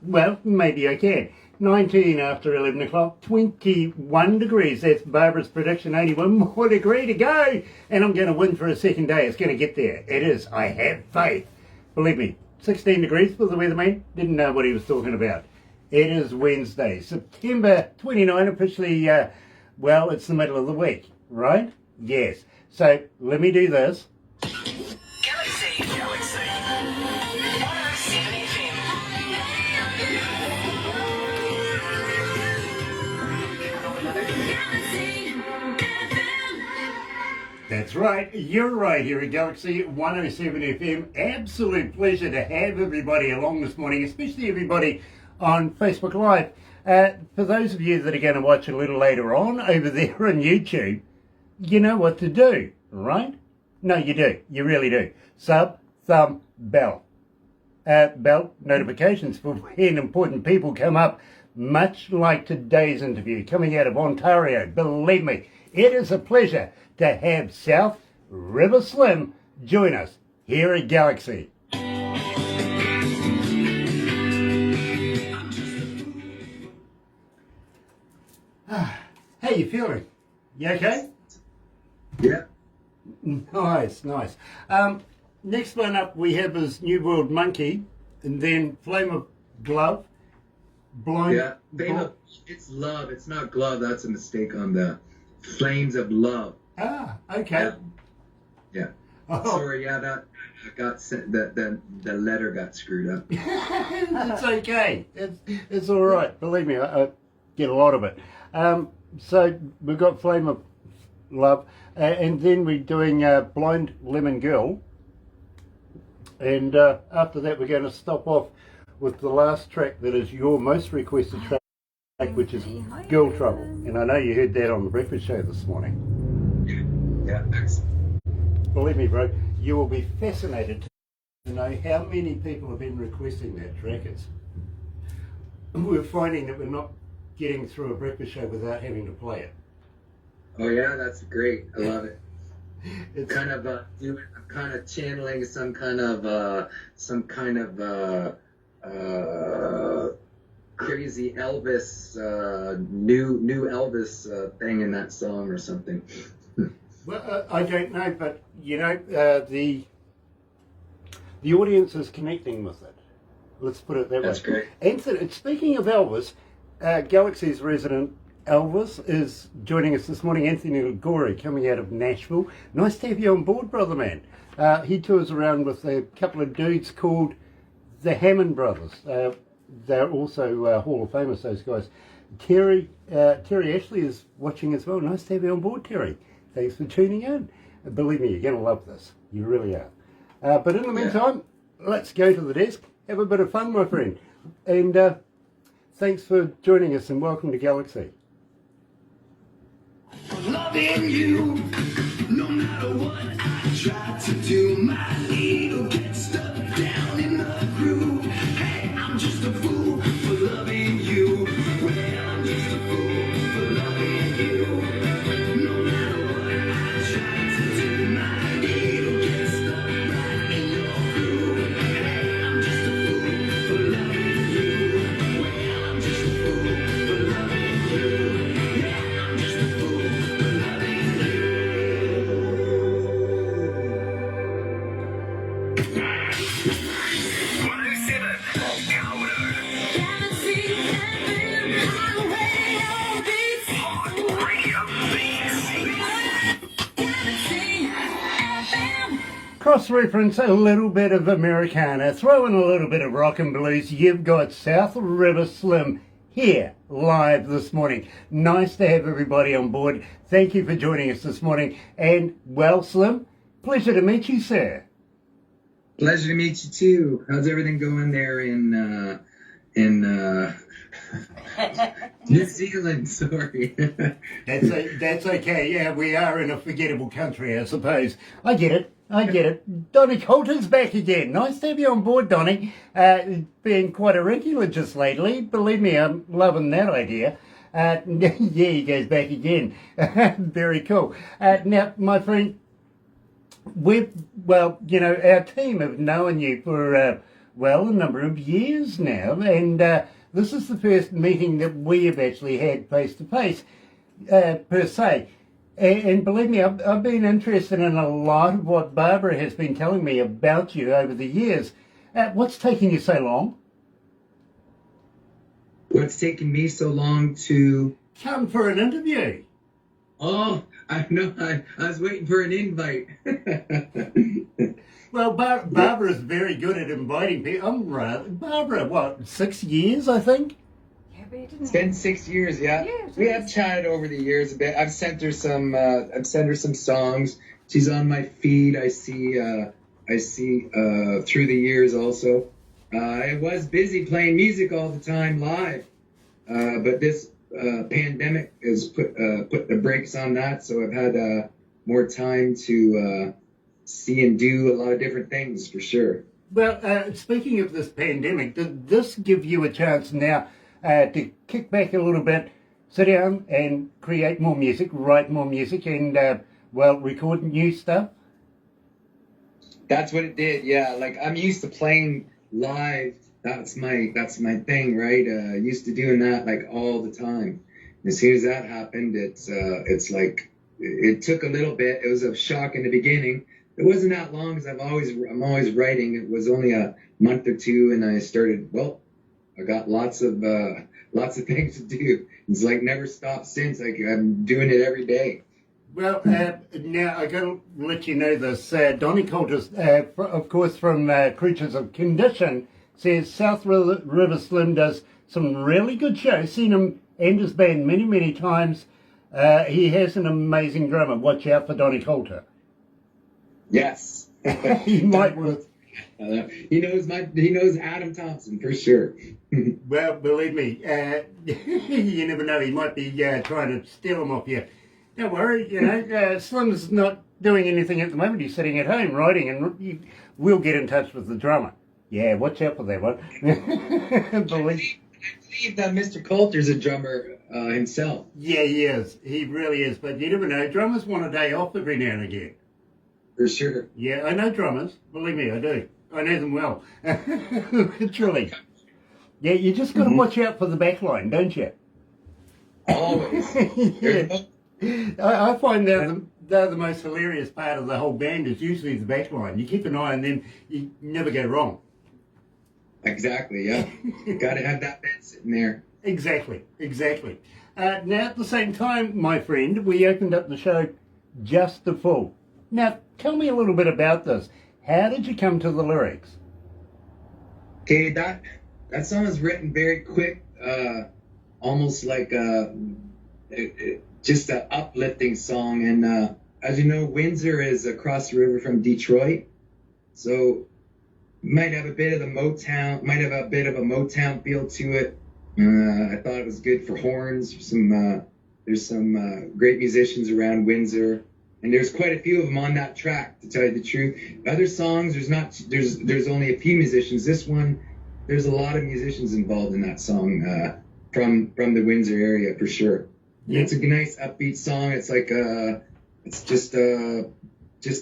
Well, maybe I can. 19 after 11 o'clock, 21 degrees. That's Barbara's prediction. Only one more degree to go. And I'm going to win for a second day. It's going to get there. It is. I have faith. Believe me. 16 degrees for the weatherman. Didn't know what he was talking about. It is Wednesday, September 29, officially, well, it's the middle of the week, right? Yes. So let me do this. Galaxy 107 FM. That's right, you're right here at Galaxy 107 FM. Absolute pleasure to have everybody along this morning, especially everybody on Facebook Live. For those of you that are going to watch a little later on over there on YouTube, you know what to do, right? No, you do. You really do. Sub, thumb, bell. Bell notifications for when important people come up, much like today's interview coming out of Ontario. Believe me, it is a pleasure to have South River Slim join us here at Galaxy. How you feeling? You okay? Yeah. Nice. Next one up we have is New World Monkey, and then Flame of Glove, Blind. Yeah. It's love. It's not glove. That's a mistake on the Flames of Love. Ah, okay. Yeah. Oh. Sorry. Yeah, that got sent. The letter got screwed up. It's okay. It's all right. Believe me, I get a lot of it. So we've got Flame of Love, and then we're doing Blind Lemon Girl, and after that we're going to stop off with the last track that is your most requested track, which is Girl Trouble, and I know you heard that on the breakfast show this morning. Yeah. Excellent. Believe me, bro, you will be fascinated to know how many people have been requesting that track. We're finding that we're not getting through a breakfast show without having to play it. Oh yeah, that's great. I love it. It's kind of channeling some kind of crazy Elvis, new Elvis thing in that song or something. Well, I don't know, but you know, the audience is connecting with it. Let's put it that way. That's great. Anthony, speaking of Elvis, Galaxy's resident Elvis is joining us this morning. Anthony Ligori, coming out of Nashville. Nice to have you on board, brother man. He tours around with a couple of dudes called the Hammond Brothers. They're also Hall of Famers, those guys. Terry Ashley is watching as well. Nice to have you on board, Terry. Thanks for tuning in. Believe me, you're going to love this. You really are. But in the meantime, let's go to the desk. Have a bit of fun, my friend. And thanks for joining us and welcome to Galaxy. Loving you, no matter what I try to do, my needle gets stuck down in the groove. Hey, I'm just a fool for loving you. Well, I'm just a fool for loving you. No matter what I try to do, my needle gets stuck right in your groove. Hey, I'm just a fool for loving you. Well, I'm just a fool for loving you. Yeah, I'm just a fool. Cross-reference a little bit of Americana, throw in a little bit of rock and blues. You've got South River Slim here live this morning. Nice to have everybody on board. Thank you for joining us this morning. And, well, Slim, pleasure to meet you, sir. Pleasure to meet you too. How's everything going there in New Zealand? Sorry. That's okay. Yeah, we are in a forgettable country, I suppose. I get it. Donnie Coulter's back again. Nice to have you on board, Donnie. Being quite a regular just lately. Believe me, I'm loving that idea. Yeah, he goes back again. Very cool. Now, my friend, our team have known you for, well, a number of years now, and this is the first meeting that we have actually had face to face, per se. And believe me, I've been interested in a lot of what Barbara has been telling me about you over the years. What's taking you so long? What's taken me so long to... Come for an interview. Oh, I know. I was waiting for an invite. Well, Barbara's very good at inviting people. Barbara, what, 6 years, I think? Yeah, but you didn't. It's been 6 years, yeah. Yeah, it We is. have chatted over the years a bit. I've sent her some. I've sent her some songs. She's on my feed. I see. Through the years also. I was busy playing music all the time live, but this pandemic has put the brakes on that. So I've had more time to see and do a lot of different things for sure. Well, speaking of this pandemic, did this give you a chance now to kick back a little bit, sit down and create more music, write more music, and, record new stuff? That's what it did. Yeah, like I'm used to playing live. That's my thing, right? Used to doing that like all the time. As soon as that happened, it's like it took a little bit. It was a shock in the beginning. It wasn't that long because I'm always writing. It was only a month or two, and I started. Well, I got lots of things to do. It's like never stopped since. Like I'm doing it every day. Well, now I got to let you know this. Donnie Coulter, of course, from Creatures of Condition, says South River Slim does some really good shows. Seen him and his band many, many times. He has an amazing drummer. Watch out for Donnie Coulter. Yes. He might want. He knows Adam Thompson for sure. Well, believe me, you never know. He might be trying to steal him off you. Don't worry, Slim's not doing anything at the moment. He's sitting at home writing, and we'll get in touch with the drummer. Yeah, watch out for that one. I believe that Mr. Coulter's a drummer himself. Yeah, he is. He really is. But you never know. Drummers want a day off every now and again. For sure. Yeah, I know drummers. Believe me, I do. I know them well. Truly. Yeah, you just got to watch out for the back line, don't you? Always. Yeah. I find they're the most hilarious part of the whole band is usually the back line. You keep an eye on them, you never go wrong. Exactly, yeah. Got to have that band sitting there. Exactly. Now, at the same time, my friend, we opened up the show Just a Fool. Now, tell me a little bit about this. How did you come to the lyrics? Okay, that song was written very quick, almost like just an uplifting song. And as you know, Windsor is across the river from Detroit, so might have a bit of a Motown feel to it. I thought it was good for horns. There's some great musicians around Windsor. And there's quite a few of them on that track, to tell you the truth. Other songs, there's only a few musicians. This one, there's a lot of musicians involved in that song from the Windsor area for sure. Yeah. It's a nice upbeat song. It's like it's just a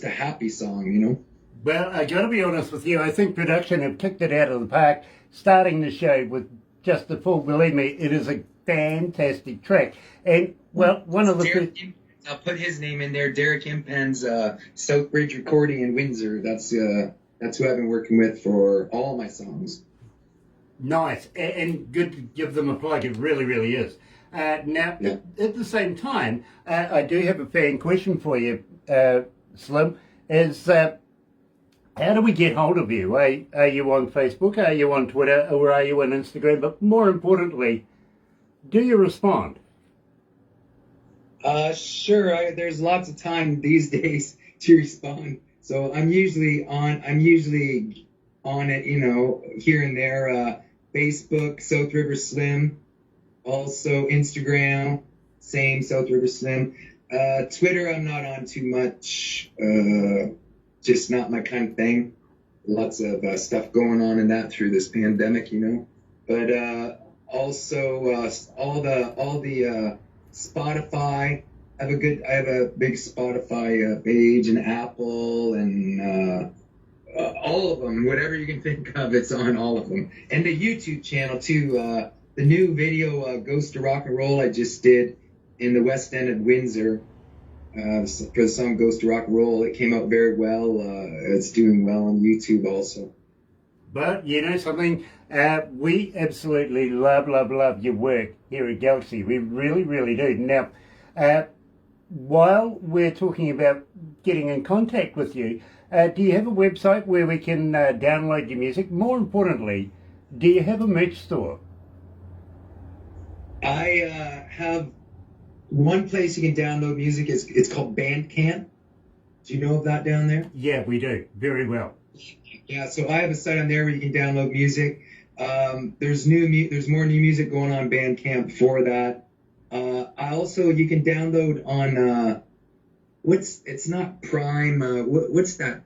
happy song, you know. Well, I got to be honest with you. I think production have kicked it out of the park, starting the show with Just a Fool. Believe me, it is a fantastic track. And well, one of the I'll put his name in there. Derek Impen's Southbridge Recording in Windsor. That's who I've been working with for all my songs. Nice, and good to give them a plug. It really, really is. Now, Yeah. at the same time, I do have a fan question for you, Slim. Is how do we get hold of you? Are you on Facebook? Are you on Twitter? Or are you on Instagram? But more importantly, do you respond? Sure. There's lots of time these days to respond, so I'm usually on it, you know, here and there. Facebook, South River Slim. Also Instagram, same South River Slim. Twitter, I'm not on too much. Just not my kind of thing. Lots of stuff going on in that through this pandemic, you know. But also all the Spotify. I have a big Spotify page, and Apple, and all of them, whatever you can think of, it's on all of them. And the YouTube channel too. The new video, "Ghost to Rock and Roll," I just did in the West End of Windsor for the song "Ghost to Rock and Roll." It came out very well. It's doing well on YouTube also. But you know something, we absolutely love your work here at Galaxy. We really, really do. Now, while we're talking about getting in contact with you, do you have a website where we can download your music? More importantly, do you have a merch store? I have one place you can download music. It's called Bandcamp. Do you know of that down there? Yeah, we do. Very well. Yeah, so I have a site on there where you can download music. There's more new music going on Bandcamp for that. You can download on it's not Prime. What's that?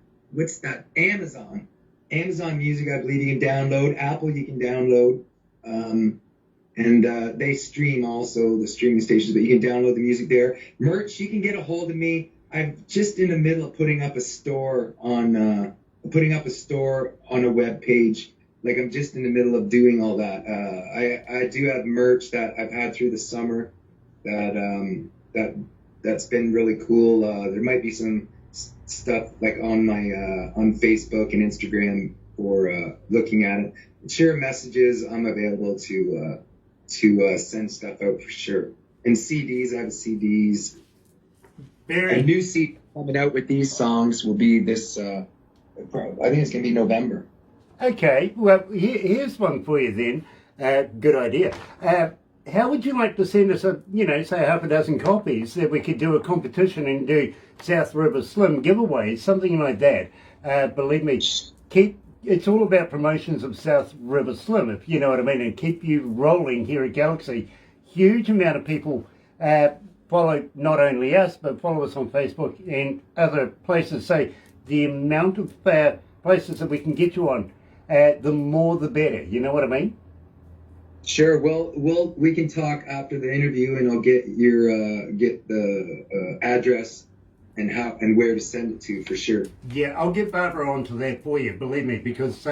Amazon Music, I believe you can download. Apple, you can download. And they stream also, the streaming stations, but you can download the music there. Merch, you can get a hold of me. I'm just in the middle of putting up a store on a web page. Like, I'm just in the middle of doing all that. I do have merch that I've had through the summer that's been really cool. There might be some stuff like on my on Facebook and Instagram for looking at it. Share messages. I'm available to send stuff out for sure. And CDs, I have CDs. A new CD coming out with these songs will be this. I think it's gonna be November. Okay, well, here's one for you then. Good idea. How would you like to send us say half a dozen copies that we could do a competition and do South River Slim giveaways, something like that? Believe me, it's all about promotions of South River Slim, if you know what I mean, and keep you rolling here at Galaxy. Huge amount of people follow not only us, but follow us on Facebook and other places. So the amount of places that we can get you on, the more the better. You know what I mean? Sure. Well, we can talk after the interview, and I'll get the address and how and where to send it to for sure. Yeah, I'll get Barbara onto that for you. Believe me, because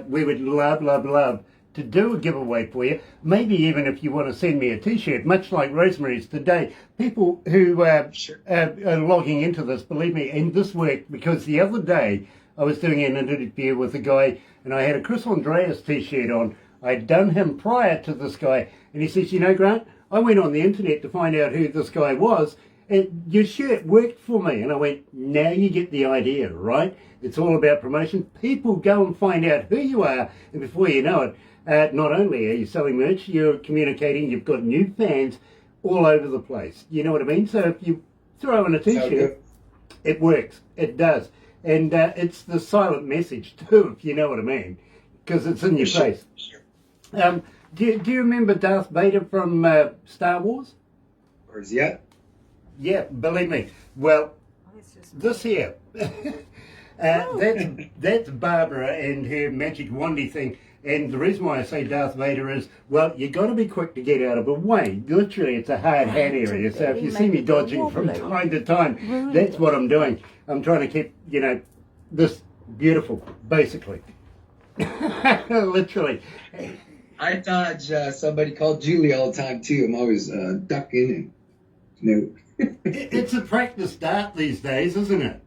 we would love to do a giveaway for you. Maybe even if you want to send me a T-shirt, much like Rosemary's today. People who are logging into this, believe me, and this worked because the other day I was doing an interview with a guy, and I had a Chris Andreas T-shirt on. I'd done him prior to this guy, and he says, Grant, I went on the internet to find out who this guy was, and your shirt worked for me. And I went, now you get the idea, right? It's all about promotion. People go and find out who you are, and before you know it, not only are you selling merch, you're communicating, you've got new fans all over the place. You know what I mean? So if you throw in a T-shirt, it works. It does. And it's the silent message too, if you know what I mean, because it's in your face. Do you remember Darth Vader from Star Wars? Yeah. Yeah, believe me. Well, this here, that's Barbara and her magic wandy thing. And the reason why I say Darth Vader is, well, you got to be quick to get out of the way. Literally, it's a hard hat area. So if you see me dodging from time to time, that's what I'm doing. I'm trying to keep, this beautiful, basically. Literally. I dodge somebody called Julie all the time too. I'm always ducking and It's a practice dart these days, isn't it?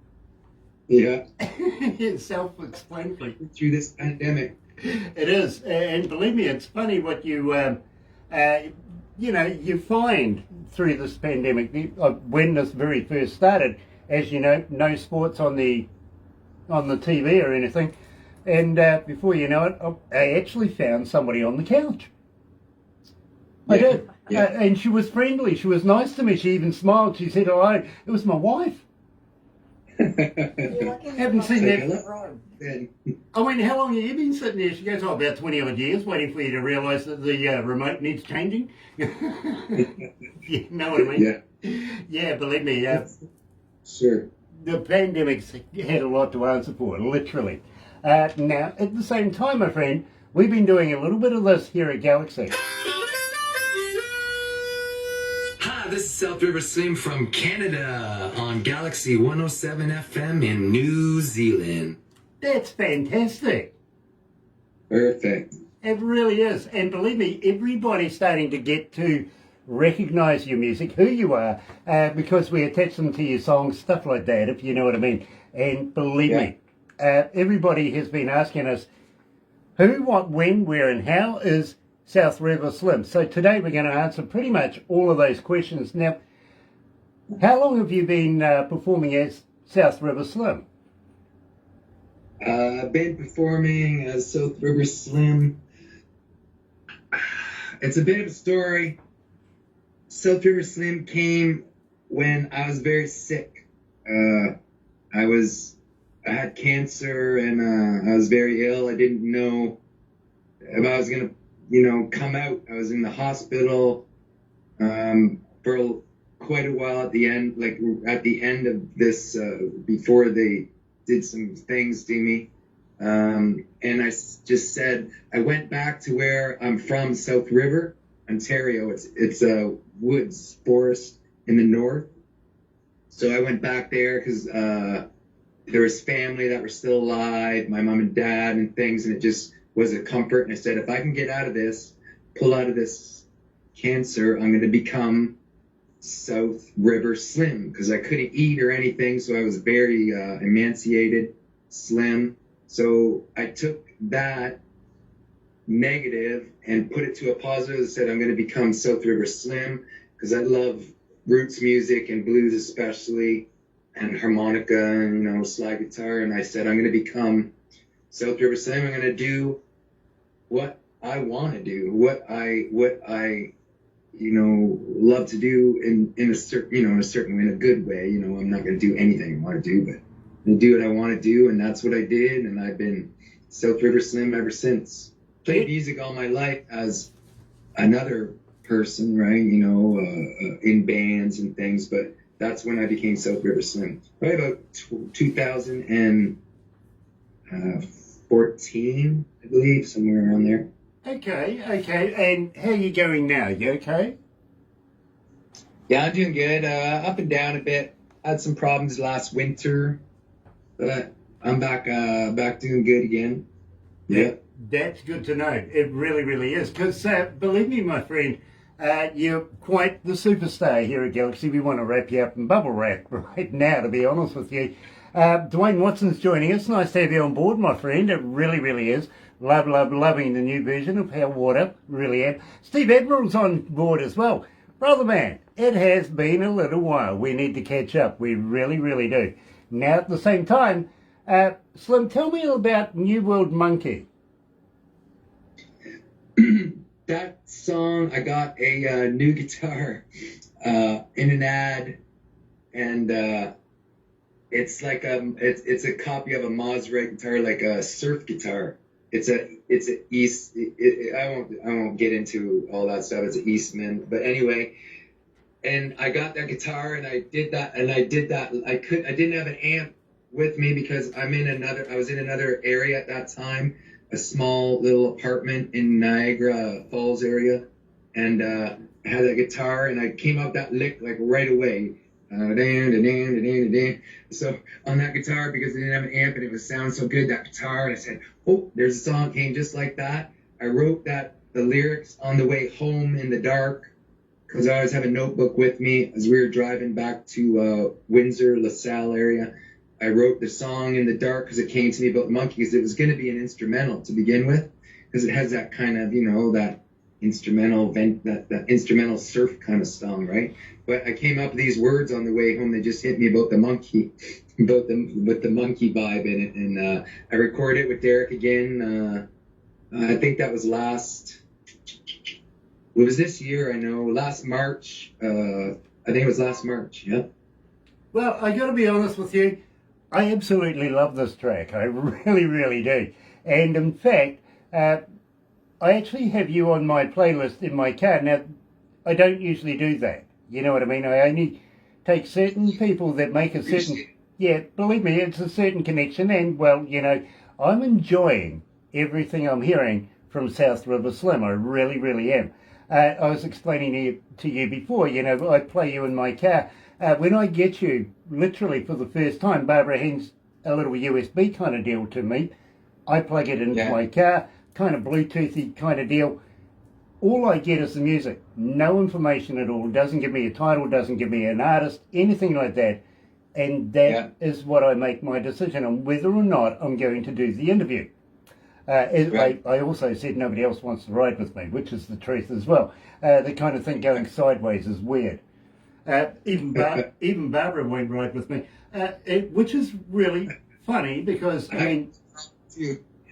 Yeah. It's self-explanatory. Through this pandemic. It is, and believe me, it's funny what you you find through this pandemic. When this very first started, as you know, no sports on the TV or anything. And before you know it, I actually found somebody on the couch. I did. Yeah. And she was friendly. She was nice to me. She even smiled. She said hello. It was my wife. Haven't seen that. I mean, how long have you been sitting there? She goes, about 20 odd years, waiting for you to realise that the remote needs changing. You know what I mean? Yeah. Yeah, believe me. Sure. The pandemic's had a lot to answer for, literally. Now, at the same time, my friend, we've been doing a little bit of this here at Galaxy. Hi, this is South River Slim from Canada on Galaxy 107 FM in New Zealand. That's fantastic. Perfect. It really is. And believe me, everybody's starting to get to recognise your music, who you are, because we attach them to your songs, stuff like that, if you know what I mean. And believe me, everybody has been asking us who, what, when, where and how is South River Slim. So today we're going to answer pretty much all of those questions. Now, how long have you been performing as South River Slim? I've been performing as South River Slim. It's a bit of a story. South River Slim came when I was very sick. I had cancer and I was very ill. I didn't know if I was gonna, come out. I was in the hospital for quite a while at the end, of this, before they did some things to me. And I just said, I went back to where I'm from, South River, Ontario. It's a woods forest in the north. So I went back there because there was family that were still alive, my mom and dad and things, and it just was a comfort. And I said, if I can get out of this, pull out of this cancer, I'm going to become South River Slim, because I couldn't eat or anything, so I was very emaciated, slim. So I took that negative and put it to a positive. I said, I'm going to become South River Slim, because I love roots music and blues especially, and harmonica and slide guitar. And I said, I'm going to become South River Slim. I'm going to do what I want to do, what I love to do in a certain in a good way. I'm not going to do anything I want to do, but I'm going to do what I want to do, and that's what I did. And I've been South River Slim ever since. Played music all my life as another person, right? In bands and things, but that's when I became South River Slim. Right about 2014, I believe, somewhere around there. Okay. And how are you going now? You okay? Yeah, I'm doing good. Up and down a bit. Had some problems last winter, but I'm back doing good again. Yeah. That's good to know. It really, really is. Because believe me, my friend, you're quite the superstar here at Galaxy. We want to wrap you up in bubble wrap right now, to be honest with you. Dwayne Watson's joining us. Nice to have you on board, my friend. It really, really is. Loving the new version of Power Water. Really am. Steve Admiral's on board as well. Brother man, it has been a little while. We need to catch up. We really, really do. Now, at the same time, Slim, tell me about New World Monkey. That song, I got a new guitar in an ad, and it's like it's a copy of a Mosrite guitar, like a surf guitar. It's a East. I won't get into all that stuff. It's an Eastman, but anyway. And I got that guitar, and I did that. I didn't have an amp with me because I was in another area at that time, a small little apartment in Niagara Falls area, and I had a guitar, and I came up that lick like right away. So on that guitar, because I didn't have an amp and it was sound so good, that guitar, and I said, oh, there's a song, came just like that. I wrote the lyrics on the way home in the dark, because I always have a notebook with me as we were driving back to Windsor, LaSalle area. I wrote the song in the dark because it came to me about the monkey, because it was going to be an instrumental to begin with, because it has that kind of, that instrumental that instrumental surf kind of song, right? But I came up with these words on the way home. They just hit me about the monkey, with the monkey vibe in it, and I recorded it with Derek again. I think that was it was this year, I know, last March. I think it was last March. Yeah. Well, I got to be honest with you. I absolutely love this track. I really, really do. And in fact, I actually have you on my playlist in my car. Now, I don't usually do that. You know what I mean? I only take certain people that make a certain... Yeah, believe me, it's a certain connection. And, well, I'm enjoying everything I'm hearing from South River Slim. I really, really am. I was explaining to you before, I play you in my car. When I get you, literally for the first time, Barbara Hens a little USB kind of deal to me. I plug it into my car, kind of Bluetoothy kind of deal. All I get is the music, no information at all. Doesn't give me a title, doesn't give me an artist, anything like that. And that is what I make my decision on whether or not I'm going to do the interview. I also said nobody else wants to ride with me, which is the truth as well. The kind of thing going sideways is weird. Even Barbara won't ride with me, which is really funny because, I mean,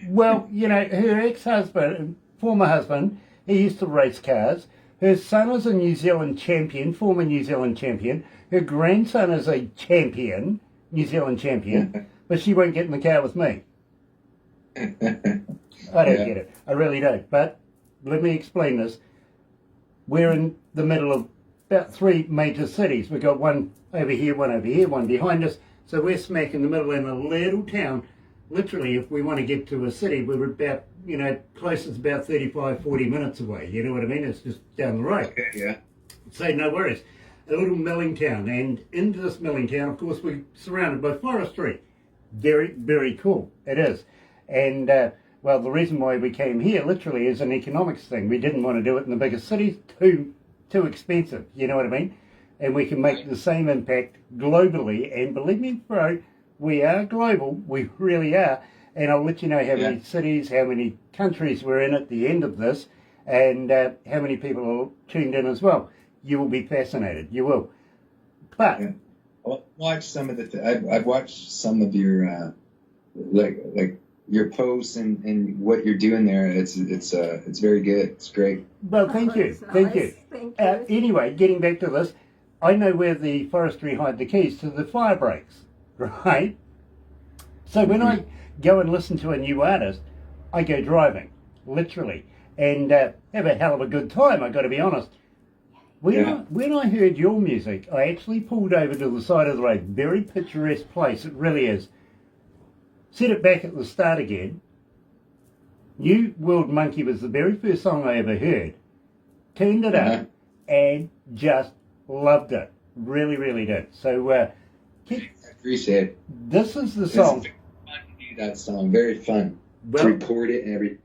well, you know, her ex-husband, former husband, he used to race cars. Her son is a New Zealand champion, former New Zealand champion. Her grandson is a champion, New Zealand champion, but she won't get in the car with me. I don't get it. I really don't. But let me explain this. We're in the middle of about 3 major cities. We've got one over here, one behind us. So we're smack in the middle in a little town. Literally, if we want to get to a city, we're about, you know, closest about 35, 40 minutes away. You know what I mean? It's just down the road. Okay, yeah. So no worries. A little milling town. And into this milling town, of course, we're surrounded by forestry. Very, very cool. It is. And, well, the reason why we came here, literally, is an economics thing. We didn't want to do it in the biggest cities. Too expensive. You know what I mean? And we can make the same impact globally. And believe me, bro, we are global. We really are. And I'll let you know how many cities, how many countries we're in at the end of this, and how many people are tuned in as well. You will be fascinated. You will. But I'll watch some of the. I've watched some of your like your posts and what you're doing there. It's very good. It's great. Well, thank you. Thank you. Thank you. Anyway, getting back to this, I know where the forestry hide the keys to the fire breaks, right? So when I go and listen to a new artist, I go driving, literally, and have a hell of a good time, I've got to be honest. When I heard your music, I actually pulled over to the side of the road, very picturesque place, it really is. Set it back at the start again. New World Monkey was the very first song I ever heard. Turned it up and just loved it. Really, really did. So, I appreciate it. This is the song. It's fun to do that song. Very fun to record it and everything.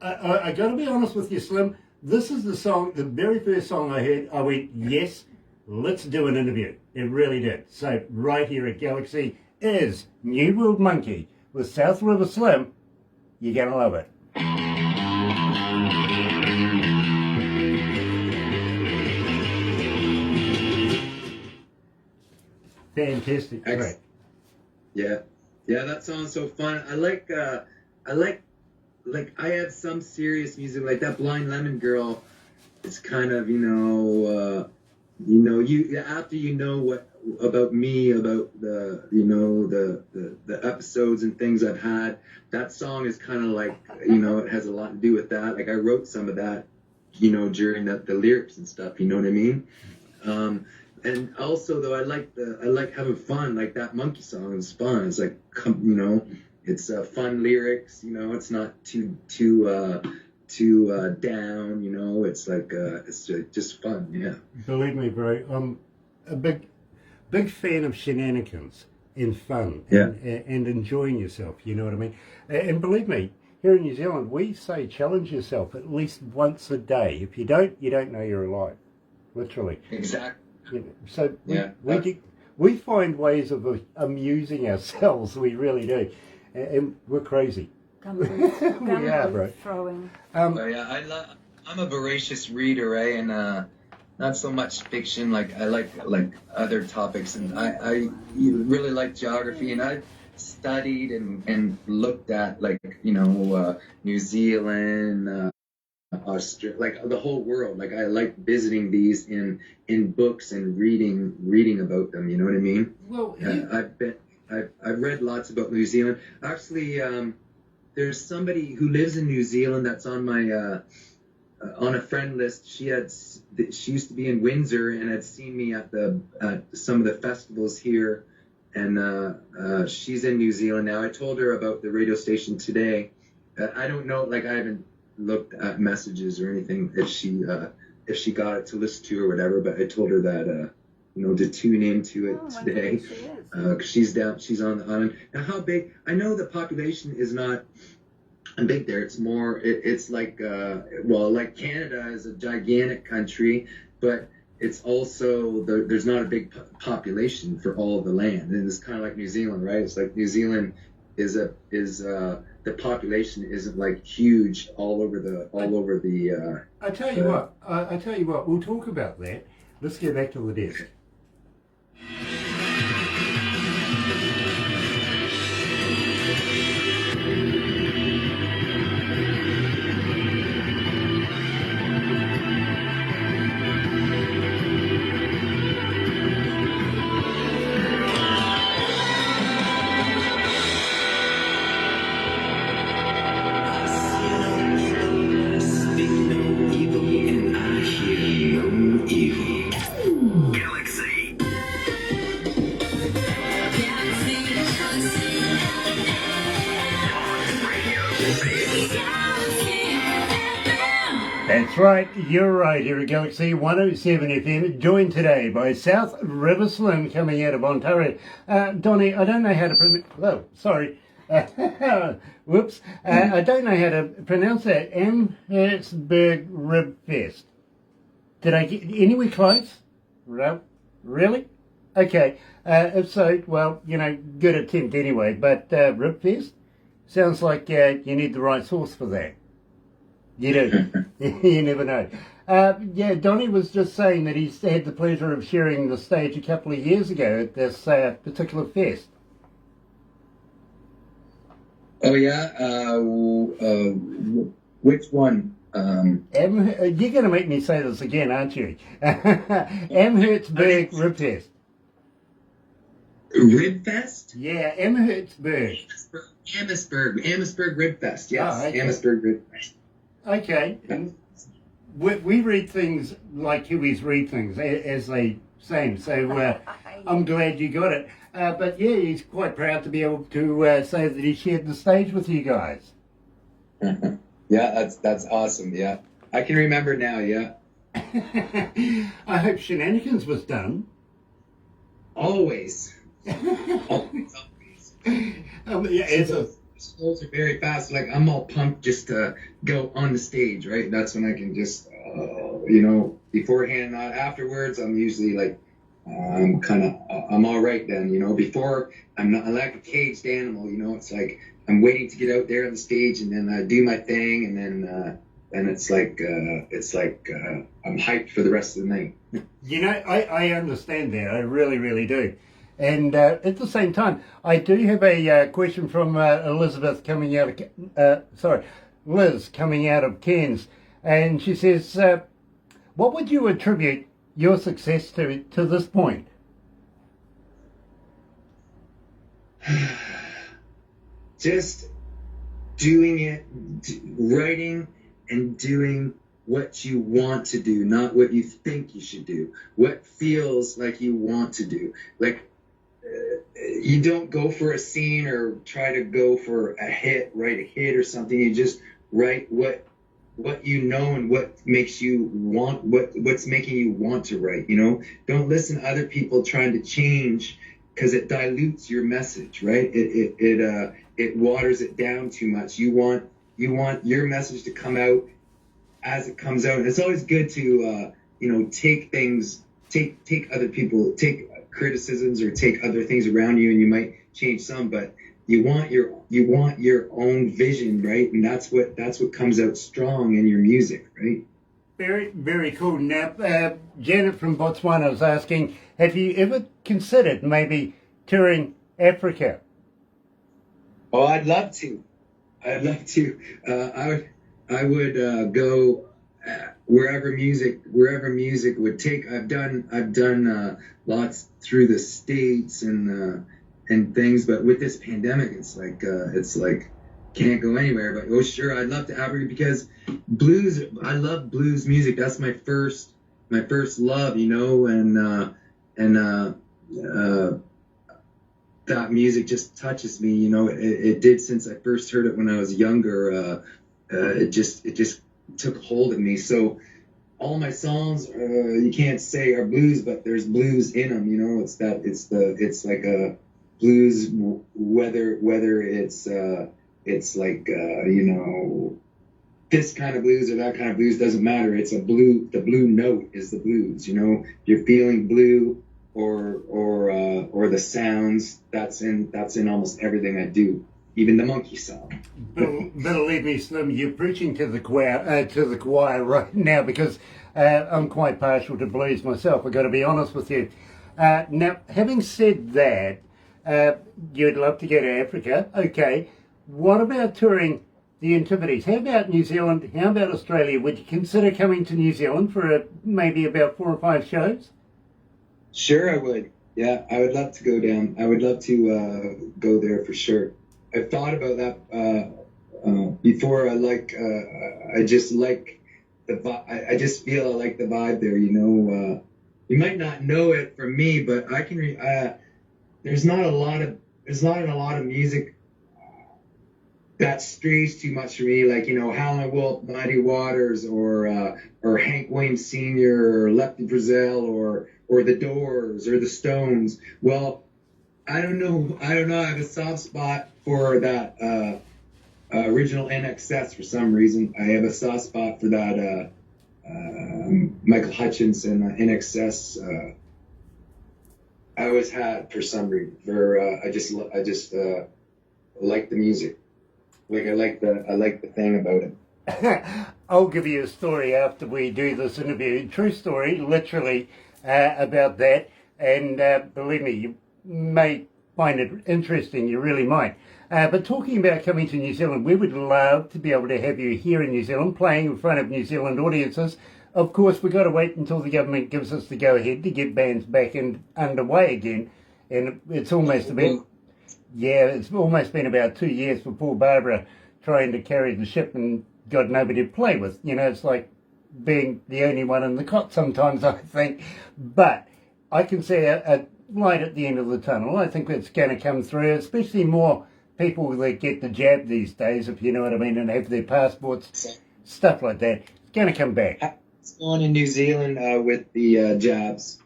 I got to be honest with you, Slim. This is the song, the very first song I heard. I went, yes, let's do an interview. It really did. So, right here at Galaxy is New World Monkey with South River Slim. You're going to love it. Fantastic. Great. Yeah, that song's so fun. I like I have some serious music like that Blind Lemon Girl. It's kind of, you after you know what about me, about the the episodes and things I've had, that song is kind of like, it has a lot to do with that. Like I wrote some of that, during the lyrics and stuff, you know what I mean? And also though, I like having fun. Like that Monkey song is fun. It's like, it's fun lyrics, it's not too down, it's like, it's just fun. Yeah. Believe me, bro, I'm a big fan of shenanigans and fun and enjoying yourself, you know what I mean? And believe me, here in New Zealand, we say challenge yourself at least once a day. If you don't, you don't know you're alive, literally. Exactly. So we find ways of amusing ourselves, we really do. And we're crazy. We are, bro. Throwing. I'm a voracious reader, eh? And not so much fiction. Like I like other topics, and I really like geography, and I've studied and looked at New Zealand, Australia, like the whole world. Like I like visiting these in books and reading about them. You know what I mean? Well, I've read lots about New Zealand. Actually, there's somebody who lives in New Zealand that's on my on a friend list. She used to be in Windsor and had seen me at some of the festivals here, and she's in New Zealand now. I told her about the radio station today. I don't know, like I haven't looked at messages or anything if she got it to listen to or whatever, but I told her that to tune into it Oh, my today. goodness, she is. 'Cause she's down, she's on the island. Now, how big? I know the population is not big there. It's more, it's like, like Canada is a gigantic country, but it's also, there's not a big population for all of the land. And it's kind of like New Zealand, right? It's like New Zealand the population isn't like huge all over the. I tell you what, we'll talk about that. Let's get back to the desk. Speak no evil, and I hear no evil. Galaxy. That's right, you're right here at Galaxy 107 FM, joined today by South River Slim coming out of Ontario. Donnie, I don't know how to pronounce... Oh, sorry. Whoops. I don't know how to pronounce that. Amhertsburg Rib Fest. Did I get anywhere close? Really? Okay. If so, well, good attempt anyway. But Rib Fest? Sounds like you need the right sauce for that. You do. You never know. Donnie was just saying that he's had the pleasure of sharing the stage a couple of years ago at this particular fest. Oh yeah. Which one? You're going to make me say this again, aren't you? Amhertsburg Rib Fest. Rib Fest? Yeah, Amhertsburg. Amhertsburg Rib Fest. Yes, Oh, okay. Amhertsburg Rib Fest. Okay. We read things like Kiwis read things, as they say. So I'm glad you got it. But yeah, he's quite proud to be able to say that he shared the stage with you guys. Yeah, that's awesome. Yeah, I can remember now. Yeah. I hope Shenanigans was done. Always. Always. Those are very fast. Like I'm all pumped just to go on the stage, right? That's when I can just, beforehand, not afterwards. I'm usually like, I'm all right then, Before I'm like a caged animal, It's like I'm waiting to get out there on the stage, and then I do my thing, and then it's like I'm hyped for the rest of the night. I understand that. I really, really do. And at the same time, I do have a question from Liz coming out of Cairns, and she says, "What would you attribute your success to this point?" Just doing it, writing and doing what you want to do, not what you think you should do. What feels like you want to do. Like, you don't go for a scene or try to go for write a hit or something. You just write what and what makes you want, what's making you want to write, Don't listen to other people trying to change, because it dilutes your message, right? It waters it down too much. You want your message to come out as it comes out. And it's always good to take criticisms or take other things around you, and you might change some, but you want your own vision, right? And that's what comes out strong in your music, right? Very, very cool. Now, Janet from Botswana was asking, have you ever considered maybe touring Africa? Oh, I'd love to. I would go wherever music would take. I've done lots through the States and things, but with this pandemic, it's like can't go anywhere. But oh, sure, I'd love to Africa, because blues. I love blues music. That's my first love, that music just touches me. It did since I first heard it when I was younger. It just took hold of me. So all my songs, you can't say are blues, but there's blues in them. You know, it's like a blues, whether it's like you know, this kind of blues or that kind of blues, doesn't matter. It's a blue. The blue note is the blues. You know, you're feeling blue, or the sounds. That's in almost everything I do, even the monkey song. Believe me, Slim, you're preaching to the choir right now, because I'm quite partial to blues myself. I've got to be honest with you. Now, having said that, you'd love to go to Africa. Okay, what about touring the Antipodes? How about New Zealand? How about Australia? Would you consider coming to New Zealand for maybe about 4 or 5 shows? Sure, I would. Yeah, I would love to go down. I would love to go there for sure. I've thought about that before. I just like the vibe. I just feel I like the vibe there. You know, you might not know it from me, but I can. There's not a lot of music that strays too much for me. Like, you know, Howlin' Wolf, Mighty Waters, or Hank Williams Sr., or Lefty Frizzell, or the Doors, or the Stones. Well, I don't know. I have a soft spot for that original NXS for some reason. I have a soft spot for that Michael Hutchins and NXS. I always had for some reason. I just like the music. Like I like the thing about it. I'll give you a story after we do this interview. True story, literally, about that. And believe me, you may find it interesting. You really might. But talking about coming to New Zealand, we would love to be able to have you here in New Zealand, playing in front of New Zealand audiences. Of course, we've got to wait until the government gives us the go-ahead to get bands back underway again. And it's almost it's almost been about 2 years for poor Barbara trying to carry the ship and got nobody to play with. You know, it's like being the only one in the cot sometimes, I think. But I can see a light at the end of the tunnel. I think it's going to come through, especially more people that get the jab these days, if you know what I mean, and have their passports, stuff like that. It's going to come back. What's going on in New Zealand with the jabs?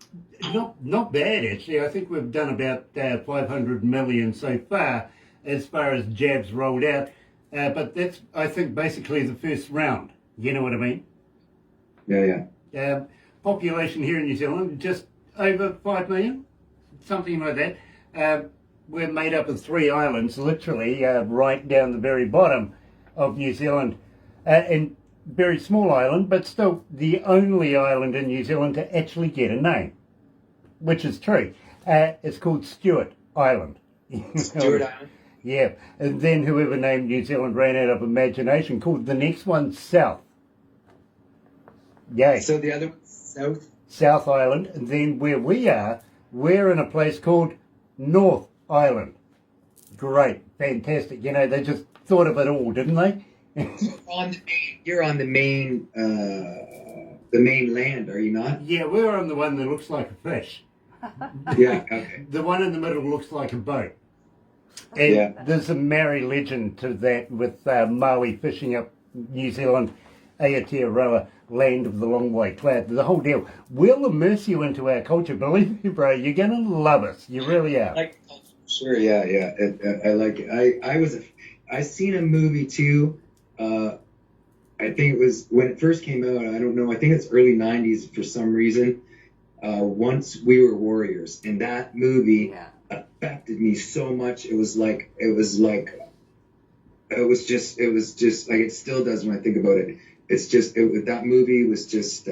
Not bad, actually. I think we've done about 500 million so far as jabs rolled out. But that's, I think, basically the first round. You know what I mean? Yeah. Population here in New Zealand, just over 5 million, something like that. We're made up of 3 islands, literally, right down the very bottom of New Zealand. And very small island, but still the only island in New Zealand to actually get a name, which is true. It's called Stewart Island. Stewart Island? Yeah. And then whoever named New Zealand ran out of imagination, called the next one South. Yay. So the other one's South? South Island. And then where we are, we're in a place called North Island. Great. Fantastic. You know, they just thought of it all, didn't they? You're on the main land, are you not? Yeah, we're on the one that looks like a fish. Yeah, okay. The one in the middle looks like a boat. And there's a Maori legend to that with Maui fishing up New Zealand, Aotearoa, land of the long white cloud, the whole deal. We'll immerse you into our culture. Believe me, bro, you're going to love us. You really are. Sure, yeah. I like it. I seen a movie too. I think it was when it first came out. I don't know. I think it's early '90s for some reason. Once We Were Warriors, and that movie affected me so much. It was just like, it still does when I think about it. It's just that movie was just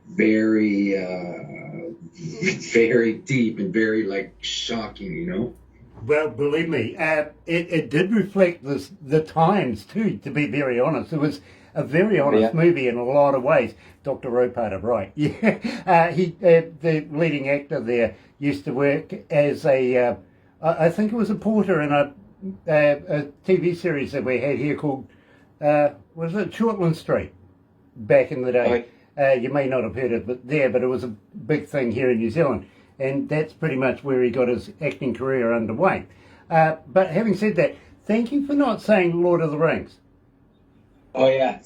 very very deep and very like shocking, you know. Well, believe me, it did reflect the times too, to be very honest. It was a very honest movie in a lot of ways. Dr. Ropata, right. Yeah. The leading actor there used to work as I think it was a porter in a TV series that we had here called, was it Shortland Street, back in the day. You may not have heard of it there, but it was a big thing here in New Zealand. And that's pretty much where he got his acting career underway. But having said that, thank you for not saying Lord of the Rings. Oh, yeah.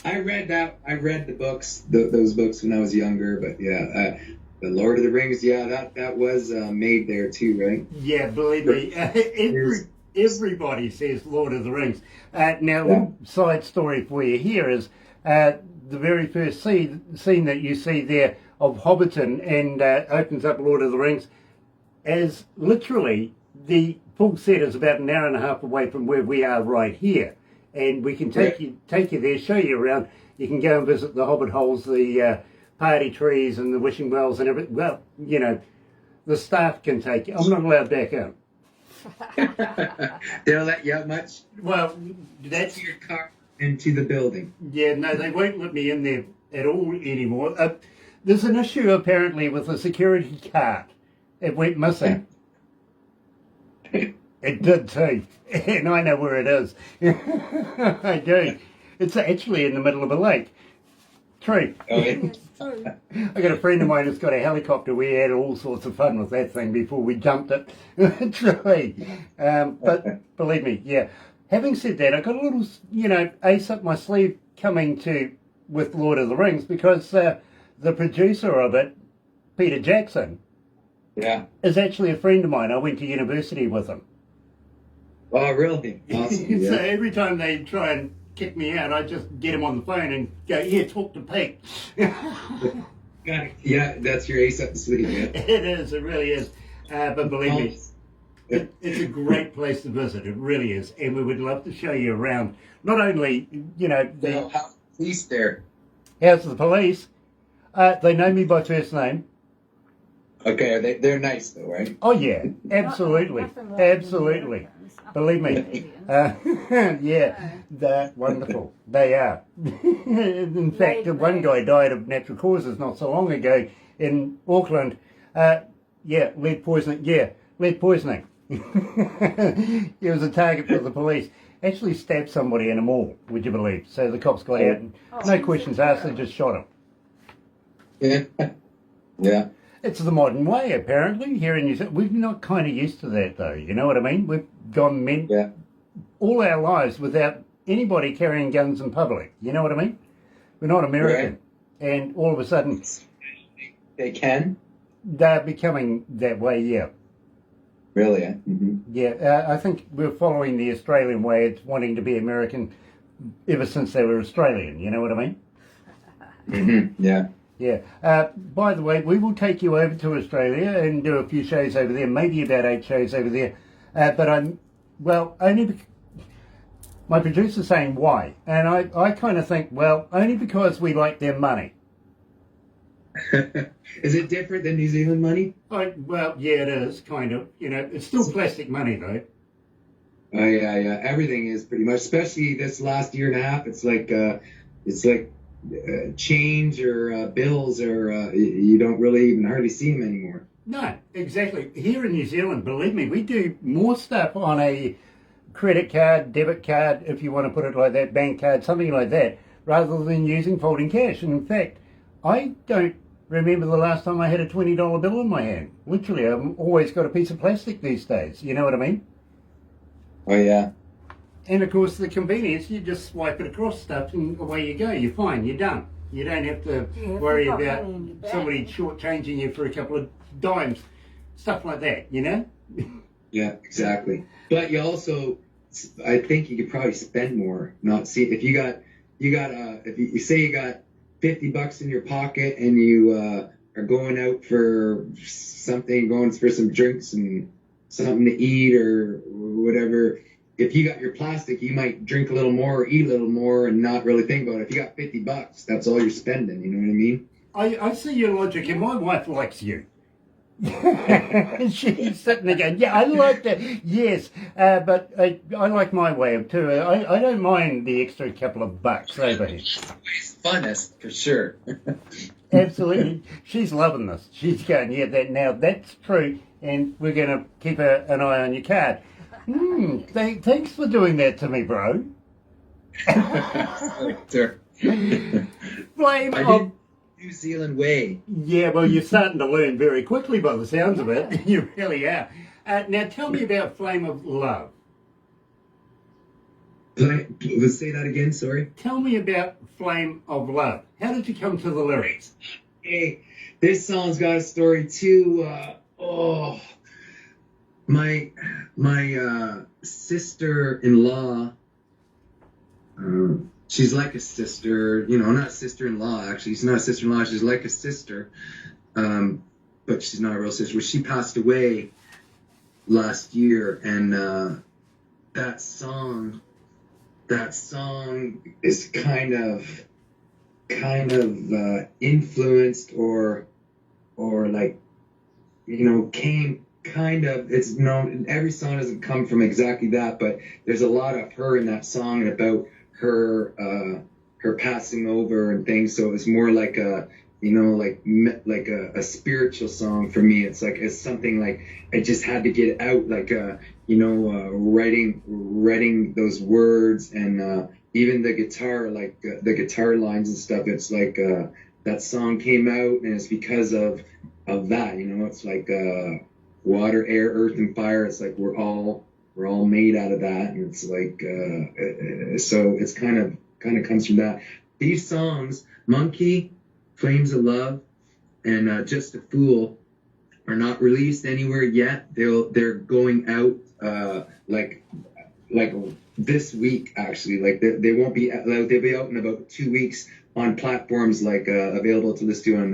I read that. I read the books, those books when I was younger. But yeah, the Lord of the Rings. Yeah, that was made there too, right? Yeah, believe me, everybody says Lord of the Rings. Now, Yeah. little side story for you here is the very first scene that you see there of Hobbiton and opens up Lord of the Rings as literally the full set is about an hour and a half away from where we are right here. And we can take you there, show you around. You can go and visit the Hobbit holes, the party trees and the wishing wells and everything. Well, you know, the staff can take you. I'm not allowed back out. They don't let you out much. Well, that's... Your car into the building. Yeah, no, they won't let me in there at all anymore. There's an issue apparently with the security card. It went missing. It did too, and I know where it is. I do. It's actually in the middle of a lake. True. Oh, yeah. I got a friend of mine who's got a helicopter. We had all sorts of fun with that thing before we jumped it. True. But believe me, yeah. Having said that, I got a little, ace up my sleeve coming with Lord of the Rings because the producer of it, Peter Jackson, Yeah. is actually a friend of mine. I went to university with him. Oh, really? Awesome. So Yeah. every time they try and kick me out, I just get him on the phone and go, yeah, talk to Pete. Got it. Yeah, that's your ace up the sleeve. Yeah. It is, it really is. But believe me, it's a great place to visit. It really is. And we would love to show you around. Not only, the How's the police there? House of the Police. They know me by first name. Okay, they're nice though, right? Oh, yeah, absolutely. Absolutely. Believe me. Yeah, they're wonderful. They are. In fact, one guy died of natural causes not so long ago in Auckland. Lead poisoning. Yeah, lead poisoning. He was a target for the police. Actually stabbed somebody in a mall, would you believe? So the cops got out and no questions asked, they just shot him. Yeah. Yeah. It's the modern way, apparently, here in New Zealand. We're not kind of used to that, though. You know what I mean? We've gone all our lives without anybody carrying guns in public. You know what I mean? We're not American. Right. And all of a sudden... They can? They're becoming that way, yeah. Really? Mm-hmm. Yeah, I think we're following the Australian way. It's wanting to be American ever since they were Australian. You know what I mean? Mm-hmm. Yeah. Yeah. By the way, we will take you over to Australia and do a few shows over there, maybe about 8 shows over there. My producer's saying why. And I kind of think, well, only because we like their money. Is it different than New Zealand money? Well, yeah, it is, kind of. It's still plastic money, though. Oh, yeah. Everything is pretty much, especially this last year and a half. It's like change or bills or you don't really even hardly see them anymore. No, exactly. Here in New Zealand, believe me, we do more stuff on a credit card, debit card, if you want to put it like that, bank card, something like that, rather than using folding cash. And in fact, I don't remember the last time I had a $20 bill in my hand. Literally, I've always got a piece of plastic these days. You know what I mean? Oh, yeah. And of course, the convenience, you just swipe it across stuff and away you go. You're fine, you're done. You don't have to worry about somebody shortchanging you for a couple of dimes. Stuff like that, you know? Yeah, exactly. But you also, I think you could probably spend more. If you say you got $50 in your pocket and you are going out for something, going for some drinks and something to eat or whatever. If you got your plastic, you might drink a little more or eat a little more and not really think about it. If you got $50, that's all you're spending. You know what I mean? I see your logic, and my wife likes you. She's sitting there going, yeah, I like that. Yes, but I like my way of too. I don't mind the extra couple of bucks over here. It's funnest, for sure. Absolutely. She's loving this. She's going, yeah, that's true, and we're going to keep an eye on your card. Thanks for doing that to me, bro. Sure. Flame of... New Zealand way. Yeah, well, you're starting to learn very quickly by the sounds of it. You really are. Now, tell me about Flame of Love. Let's say that again. Sorry. Tell me about Flame of Love. How did you come to the lyrics? Hey, this song's got a story too. My sister-in-law. She's like a sister. Not sister-in-law. Actually, she's not a sister-in-law. She's like a sister. But she's not a real sister. She passed away last year, and that song is kind of influenced or like came kind of, it's known, every song doesn't come from exactly that, but there's a lot of her in that song and about her passing over and things. So it's more like a a spiritual song for me. It's something like I just had to get out, writing those words, and even the guitar, the guitar lines and stuff. It's like that song came out, and it's because of that. It's like water, air, earth, and fire. It's like we're all made out of that, and it's like so it's kind of comes from that. These songs, Monkey, Flames of Love, and Just a Fool, are not released anywhere yet. They're going out like this week, actually. Like they won't be, they'll be out in about 2 weeks on platforms like available to listen to on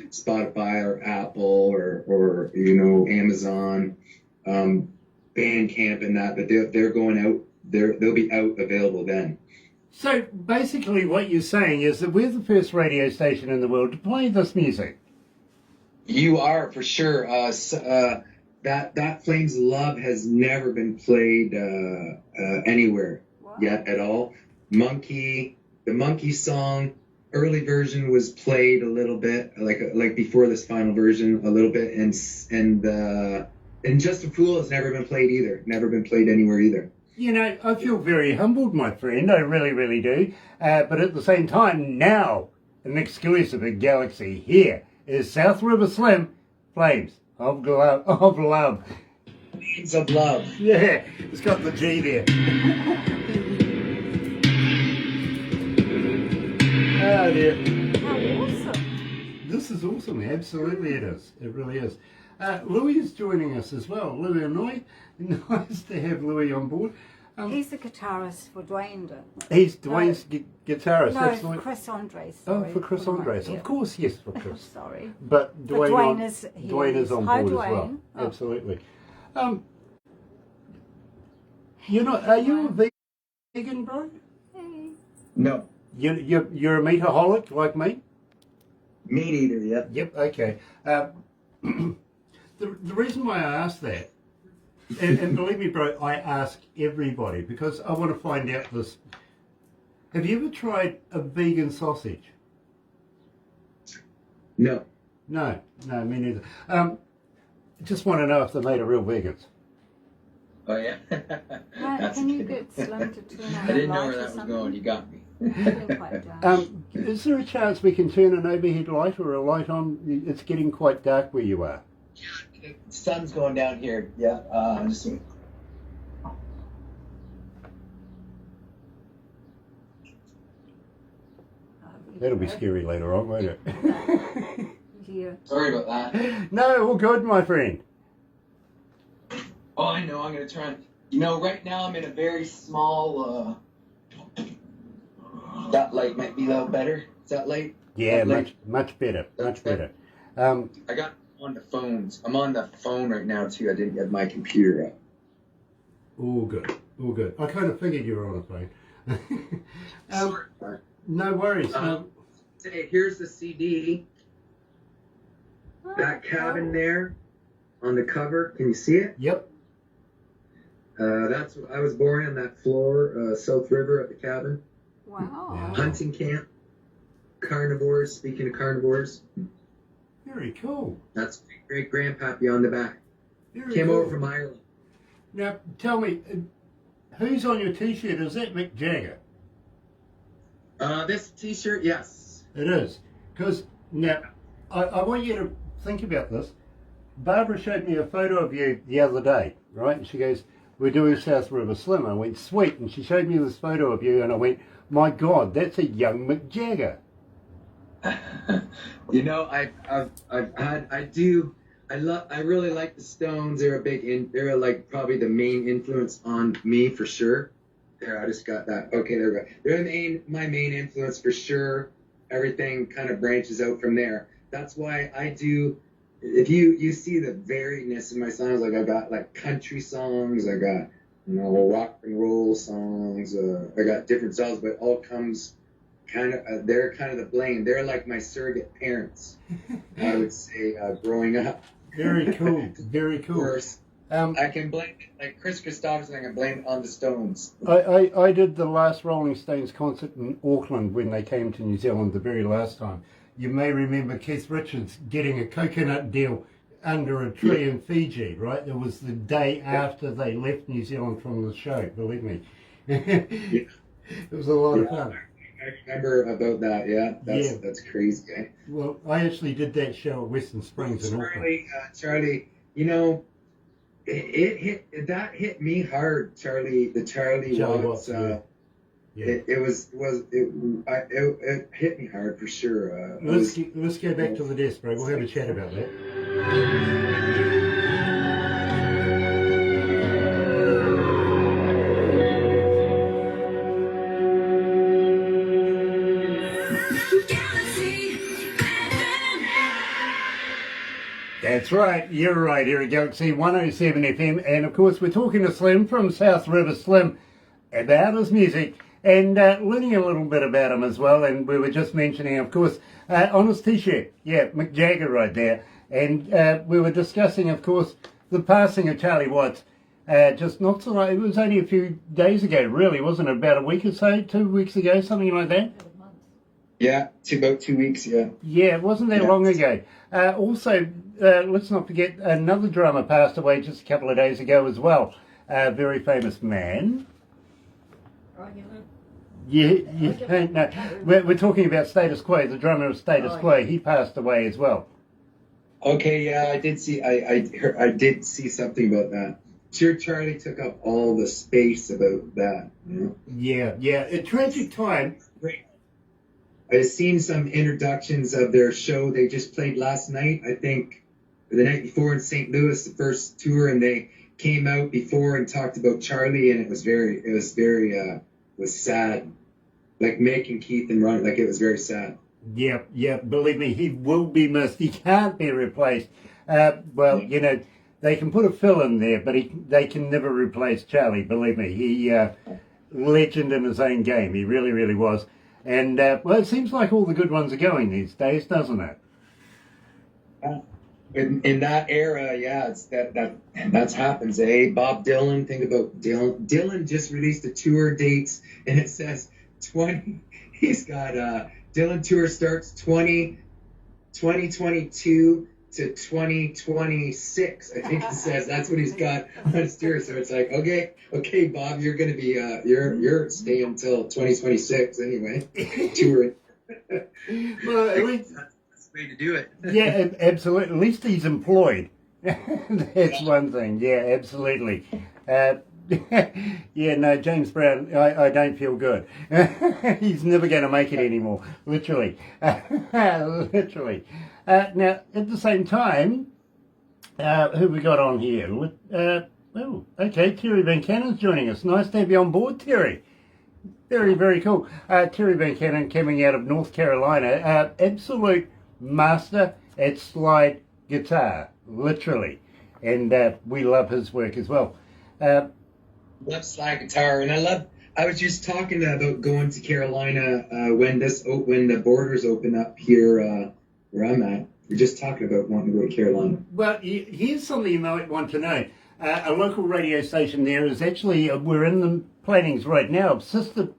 Spotify or Apple or Amazon, Bandcamp and that. But they're going out. They'll be out available then. So basically what you're saying is that we're the first radio station in the world to play this music. You are, for sure. That Flames of Love has never been played anywhere yet at all. The Monkey song, early version was played a little bit, like before this final version a little bit, and Just a Fool has never been played either. Never been played anywhere either. I feel very humbled, my friend. I really, really do. But at the same time, now, an exclusive at Galaxy here is South River Slim, Flames of Love. Flames of Love. Yeah, it's got the G there. Oh, dear. How awesome. This is awesome. Absolutely it is. It really is. Louis is joining us as well. Louis Anoy. Nice to have Louis on board. He's the guitarist for Dwayne. He's Dwayne's guitarist. No, Absolutely. Chris Andres. Oh, Sorry. for Chris Andres. Yeah. Of course, yes, for Chris. Sorry. But Dwayne is on Hi, board as Dwayne. well. Oh. Absolutely. Are you a vegan, bro? Hey. No. You're a meataholic like me? Meat eater, yep. Yep, okay. The reason why I asked that, and believe me, bro, I ask everybody because I want to find out this. Have you ever tried a vegan sausage? No. No, me neither. Just want to know if they're made of real vegans. Oh yeah. Can you get Slim to turn on I didn't know the where light that or was something? going. You got me. You're quite dark. Is there a chance we can turn an overhead light or a light on? It's getting quite dark where you are. The sun's going down here. Yeah. Just That'll be scary later on, won't it? Yeah. sorry about that. No, all good, my friend. Oh, I know. I'm gonna try. Right now I'm in a very small. That light might be a little better. Is that light? Yeah, That light? much better, much better. I got on the phones. I'm on the phone right now too. I didn't get my computer up. All good, all good. I kind of figured you were on a phone. Sorry. No worries. Say, here's the CD. That cabin there on the cover. Can you see it? Yep. That's I was born on that floor, South River at the cabin. Wow. Yeah. Hunting camp. Carnivores. Speaking of carnivores, Very cool. that's great grandpappy on the back. Very Came cool. over from Ireland. Now, tell me, who's on your T-shirt? Is that Mick Jagger? This T-shirt, yes. It is. Because, now, I want you to think about this. Barbara showed me a photo of you the other day, right? And she goes, we're doing South River Slim. I went, sweet. And she showed me this photo of you, and I went, my God, that's a young Mick Jagger. You know, I really like the Stones. They're like probably the main influence on me for sure. There, I just got that. Okay, there we go. They're my main influence for sure. Everything kind of branches out from there. That's why I do. If you see the variedness in my songs, like I got like country songs, I got rock and roll songs, I got different songs, but it all comes kind of. They're kind of the blame. They're like my surrogate parents. I would say growing up. Very cool. Very cool. Of course. I can blame it, like Chris Christopherson, I can blame it on the Stones. I did the last Rolling Stones concert in Auckland when they came to New Zealand the very last time. You may remember Keith Richards getting a coconut deal under a tree in Fiji, right? It was the day after they left New Zealand from the show, believe me. It was a lot of fun. I remember about that, that's crazy. Eh? Well, I actually did that show at Western Springs in Auckland. Charlie, it hit me hard, Charlie. The Charlie Watts. It hit me hard for sure. Let's go back to the desk break. We'll have a chat about that. That's right, you're right, here at Galaxy 107 FM, and of course we're talking to Slim from South River Slim about his music and learning a little bit about him as well. And we were just mentioning, of course, on his t-shirt, Mick Jagger right there, and we were discussing, of course, the passing of Charlie Watts. Just not so long, it was only a few days ago, really, wasn't it? About a week or so, 2 weeks ago, something like that? Yeah, about 2 weeks, yeah. Yeah, it wasn't that long ago. Also, let's not forget, another drummer passed away just a couple of days ago as well. A very famous man. No. We're talking about Status Quo, the drummer of Status Quo. He passed away as well. Okay, yeah, I did see. I did see something about that. Sure, Charlie took up all the space about that. Yeah. A tragic time. I've seen some introductions of their show they just played last night. I think the night before in St. Louis, the first tour, and they came out before and talked about Charlie, and it was sad, like Mick and Keith and Ron, like it was very sad. Yeah, believe me, he will be missed. He can't be replaced. They can put a fill in there, but they can never replace Charlie, believe me. He legend in his own game. He really, really was. And, it seems like all the good ones are going these days, doesn't it? In that era, it's that happens, eh? Bob Dylan, think about Dylan. Dylan just released the tour dates, and it says 20. He's got Dylan tour starts 2022 to 2026. I think it says that's what he's got on his tour. So it's like, okay, Bob, you're gonna be you're staying until 2026 anyway. Touring. Well, at least that's the way to do it. Yeah, absolutely. At least he's employed. That's one thing. Yeah, absolutely. James Brown, I don't feel good. He's never going to make it anymore, literally. Literally. Now, at the same time, who we got on here? Terry Van Cannon's joining us. Nice to have you on board, Terry. Very, very cool. Terry Van Cannon coming out of North Carolina, absolute master at slide guitar, literally. And we love his work as well. Love slide guitar, and I was just talking about going to Carolina when the borders open up here where I'm at. We're just talking about wanting to go to Carolina. Well, here's something you might want to know. A local radio station there is actually, we're in the plannings right now of sister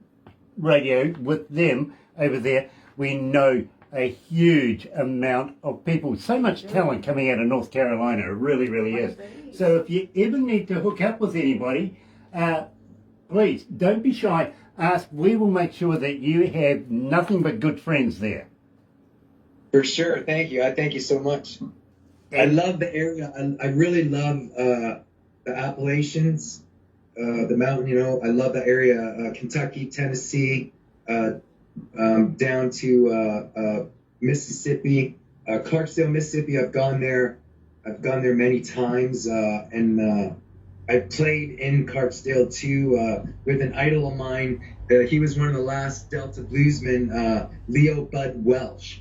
radio with them over there. We know a huge amount of people, so much talent coming out of North Carolina. It really, really is. So if you ever need to hook up with anybody, please don't be shy. Ask. We will make sure that you have nothing but good friends there. For sure. Thank you. I thank you so much. I love the area. I really love the Appalachians. the mountain. You know, I love that area. Kentucky, Tennessee, down to Mississippi, Clarksdale, Mississippi. I've gone there. I've gone there many times, and I played in Clarksdale too with an idol of mine. He was one of the last Delta bluesmen, Leo Bud Welsh,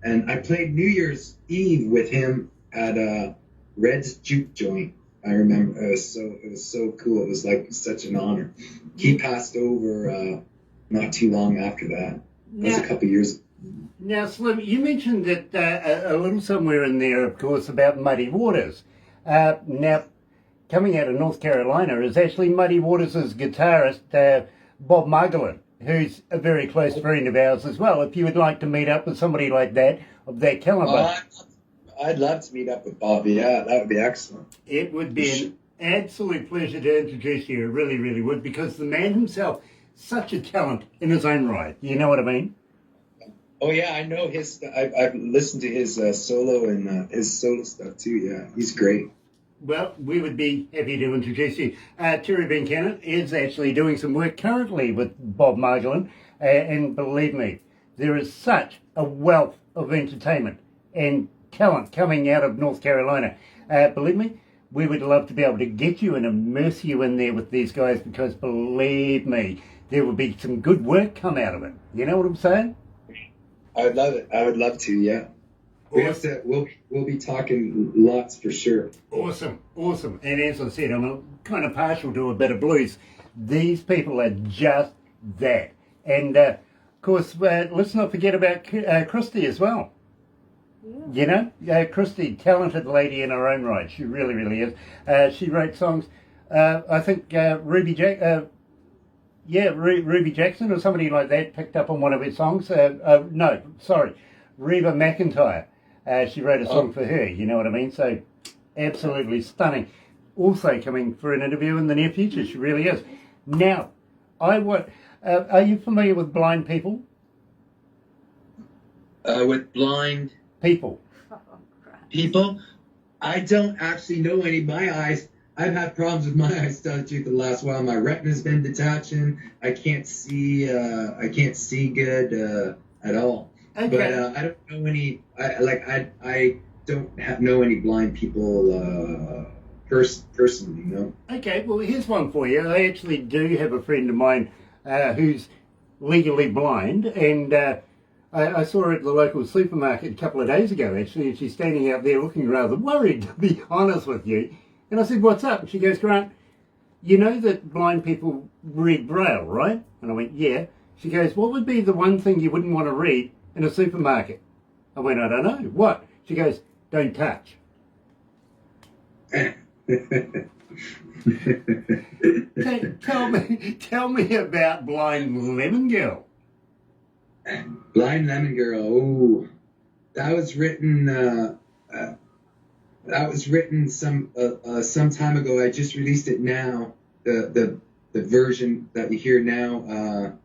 and I played New Year's Eve with him at Red's Juke Joint. I remember it was so cool. It was like such an honor. He passed over not too long after that. It was a couple years ago. Now, Slim, you mentioned that a little somewhere in there, of course, about Muddy Waters. Now, coming out of North Carolina is actually Muddy Waters' guitarist, Bob Margolin, who's a very close friend of ours as well. If you would like to meet up with somebody like that, of that caliber. I'd love to meet up with Bob. Yeah, that would be excellent. It would be an absolute pleasure to introduce you. It really, really would, because the man himself, such a talent in his own right. You know what I mean? Oh yeah, I know his. I've listened to his solo and his solo stuff too. Yeah, he's great. Well, we would be happy to introduce you. Terry Bencannon is actually doing some work currently with Bob Margolin, and believe me, there is such a wealth of entertainment and talent coming out of North Carolina. Believe me, we would love to be able to get you and immerse you in there with these guys, because believe me, there will be some good work come out of it. You know what I'm saying? I would love it. I would love to. Yeah. We have to. We'll be talking lots for sure. Awesome. And as I said, I'm kind of partial to a bit of blues. These people are just that. And of course, let's not forget about Christy as well. Yeah. You know, Christy, talented lady in her own right. She really, really is. She wrote songs. I think Ruby Jackson or somebody like that picked up on one of her songs. No, sorry, Reba McEntire. She wrote a song for her, you know what I mean? So, absolutely stunning. Also coming for an interview in the near future, she really is. Now, are you familiar with blind people? With blind People. people, I don't actually know any. My eyes. I've had problems with my eyes, to tell the truth, the last while. My retina's been detaching. I can't see. I can't see good at all. Okay. But I don't know any. I don't know any blind people personally. No. Okay, well, here's one for you. I actually do have a friend of mine who's legally blind, and I saw her at the local supermarket a couple of days ago, actually, and she's standing out there looking rather worried, to be honest with you. And I said, "What's up?" And she goes, "Grant, you know that blind people read Braille, right?" And I went, "Yeah." She goes, "What would be the one thing you wouldn't want to read in a supermarket?" I went, "I don't know." "What?" She goes, "Don't touch." Tell me about Blind Lemon Girl. Blind Lemon Girl. Oh, that was written. That was written some time ago. I just released it now. The version that you hear now.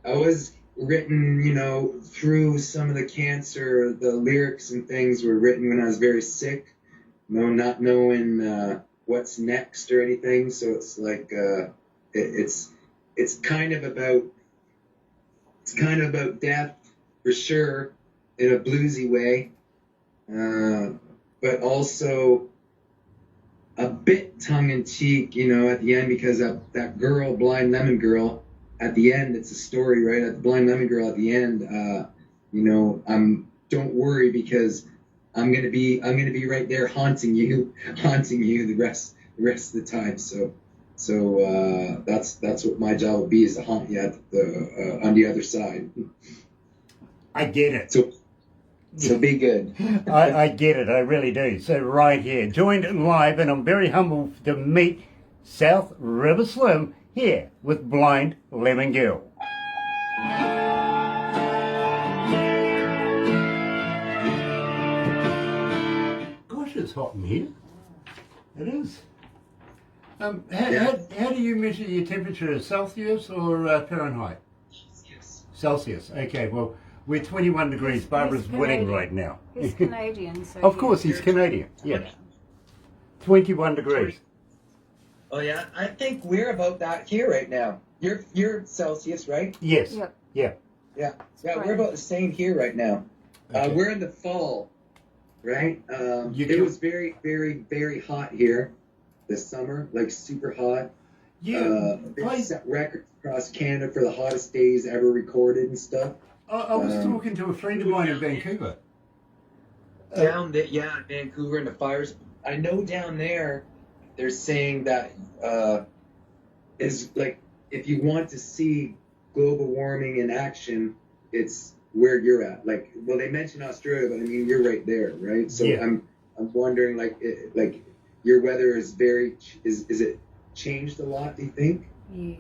I was written, you know, through some of the cancer. The lyrics and things were written when I was very sick. You know, not knowing what's next or anything. So it's like it's kind of about death for sure in a bluesy way. But also a bit tongue-in-cheek, you know, at the end, because that girl, Blind Lemon Girl, at the end, it's a story, right? At the Blind Lemon Girl at the end, you know, don't worry, because I'm gonna be right there haunting you the rest of the time. So that's what my job will be, is to haunt you at on the other side. I get it. So be good. I get it, I really do. So right here, joined live, and I'm very humbled to meet South River Slim here with Blind Lemon Girl. Gosh, it's hot in here. It is. How do you measure your temperature? Celsius or Fahrenheit? Celsius. Okay, well, we're 21 degrees. Barbara's winning right now. He's Canadian, so... Of course, he's Canadian. Yeah. 21 degrees. Oh yeah, I think we're about that here right now. You're Celsius, right? Yes. Yep. Yeah. Yeah, Right. we're about the same here right now. Okay. We're in the fall, right? You It can- was very, very, very hot here this summer, like super hot. Yeah. They set records across Canada for the hottest days ever recorded and stuff. I was talking to a friend of mine in Vancouver. Down there, yeah, in Vancouver and the fires. I know down there, they're saying that Is like if you want to see global warming in action, it's where you're at. Like, well, they mentioned Australia, but I mean, you're right there, right? So Yeah. I'm wondering, like your weather is is it changed a lot? Do you think? Yes.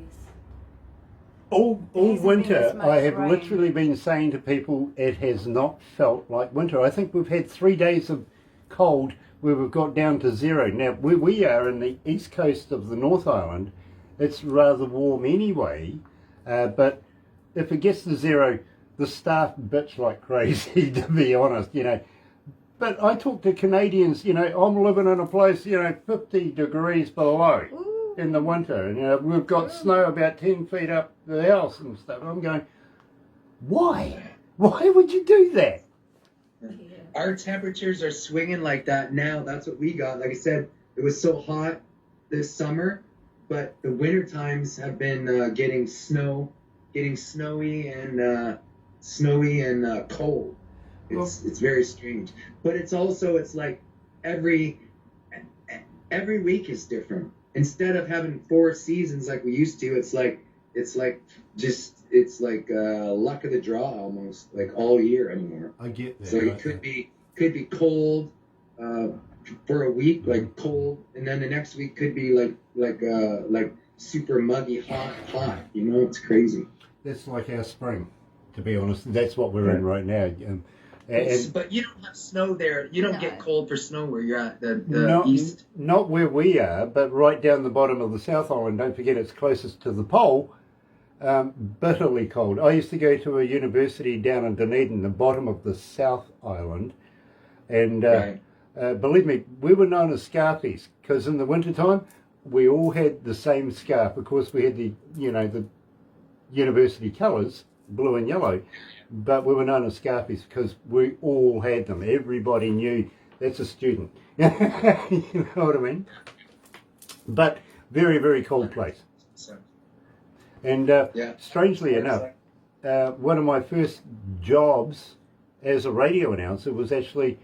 All hasn't been winter, as much I have rain. literally been saying to people, it has not felt like winter. I think we've had 3 days of cold where we've got down to zero. Now, where we are in the east coast of the North Island, it's rather warm anyway, but if it gets to zero, the staff bitch like crazy, to be honest, you know. But I talk to Canadians, you know, I'm living in a place, you know, 50 degrees below Ooh. in the winter, and you know, we've got snow about 10 feet up the house and stuff. I'm going, why? Why would you do that? Yeah. Our temperatures are swinging like that now. That's what we got. Like I said, it was so hot this summer, but the winter times have been getting snowy and cold. It's very strange, but it's like every week is different. Instead of having 4 seasons like we used to, it's like luck of the draw almost, like all year anymore. I get that. So it could be cold for a week, like cold, and then the next week could be like super muggy hot. You know, it's crazy. That's like our spring, to be honest. That's what we're in right now. And but you don't have snow there. You don't No. get cold for snow where you're at the east. not where we are, but right down the bottom of the South Island. Don't forget, it's closest to the pole. Bitterly cold. I used to go to a university down in Dunedin, the bottom of the South Island, and Right. believe me, we were known as scarfies because in the wintertime we all had the same scarf. Of course, we had the university colours, blue and yellow, but we were known as scarfies because we all had them. Everybody knew that's a student. You know what I mean? But very, very cold place. So, And Yeah. strangely enough, one of my first jobs as a radio announcer was actually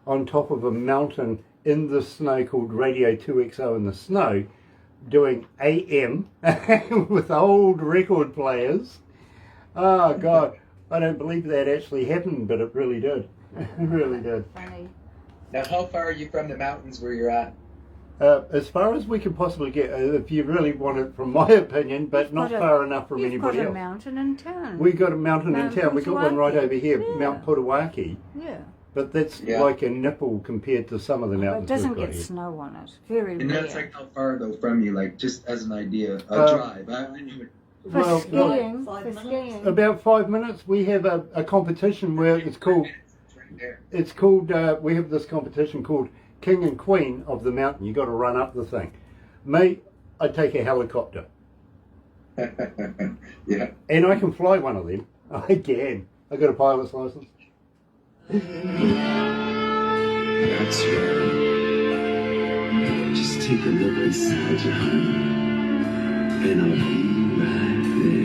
on top of a mountain in the snow called Radio 2XO in the snow, doing AM with old record players. Oh, God, I don't believe that actually happened, but it really did. It really did. Funny. now, how far are you from the mountains where you're at? As far as we can possibly get, if you really want it, from my opinion, but You've not got a- far enough from You've got anybody a else. mountain in town. We got a mountain in Mount town. We got one right Putawaki. over here, Yeah. Mount Putawaki. Yeah. But that's Yeah. like a nipple compared to some of the But it mountains doesn't we've got get here. snow on it. Very And rare. that's like how far though from you, like just as an idea, a Uh, drive. I knew it. For Well, skiing. Five For minutes? skiing. about 5 minutes. We have a competition where it's called. It's right there. It's called. We have this competition called King and Queen of the Mountain. You got to run up the thing. Me, I take a helicopter, Yeah. and I can fly one of them. I can. I got a pilot's license. That's right. Just take a look inside your heart, and I'll be right there.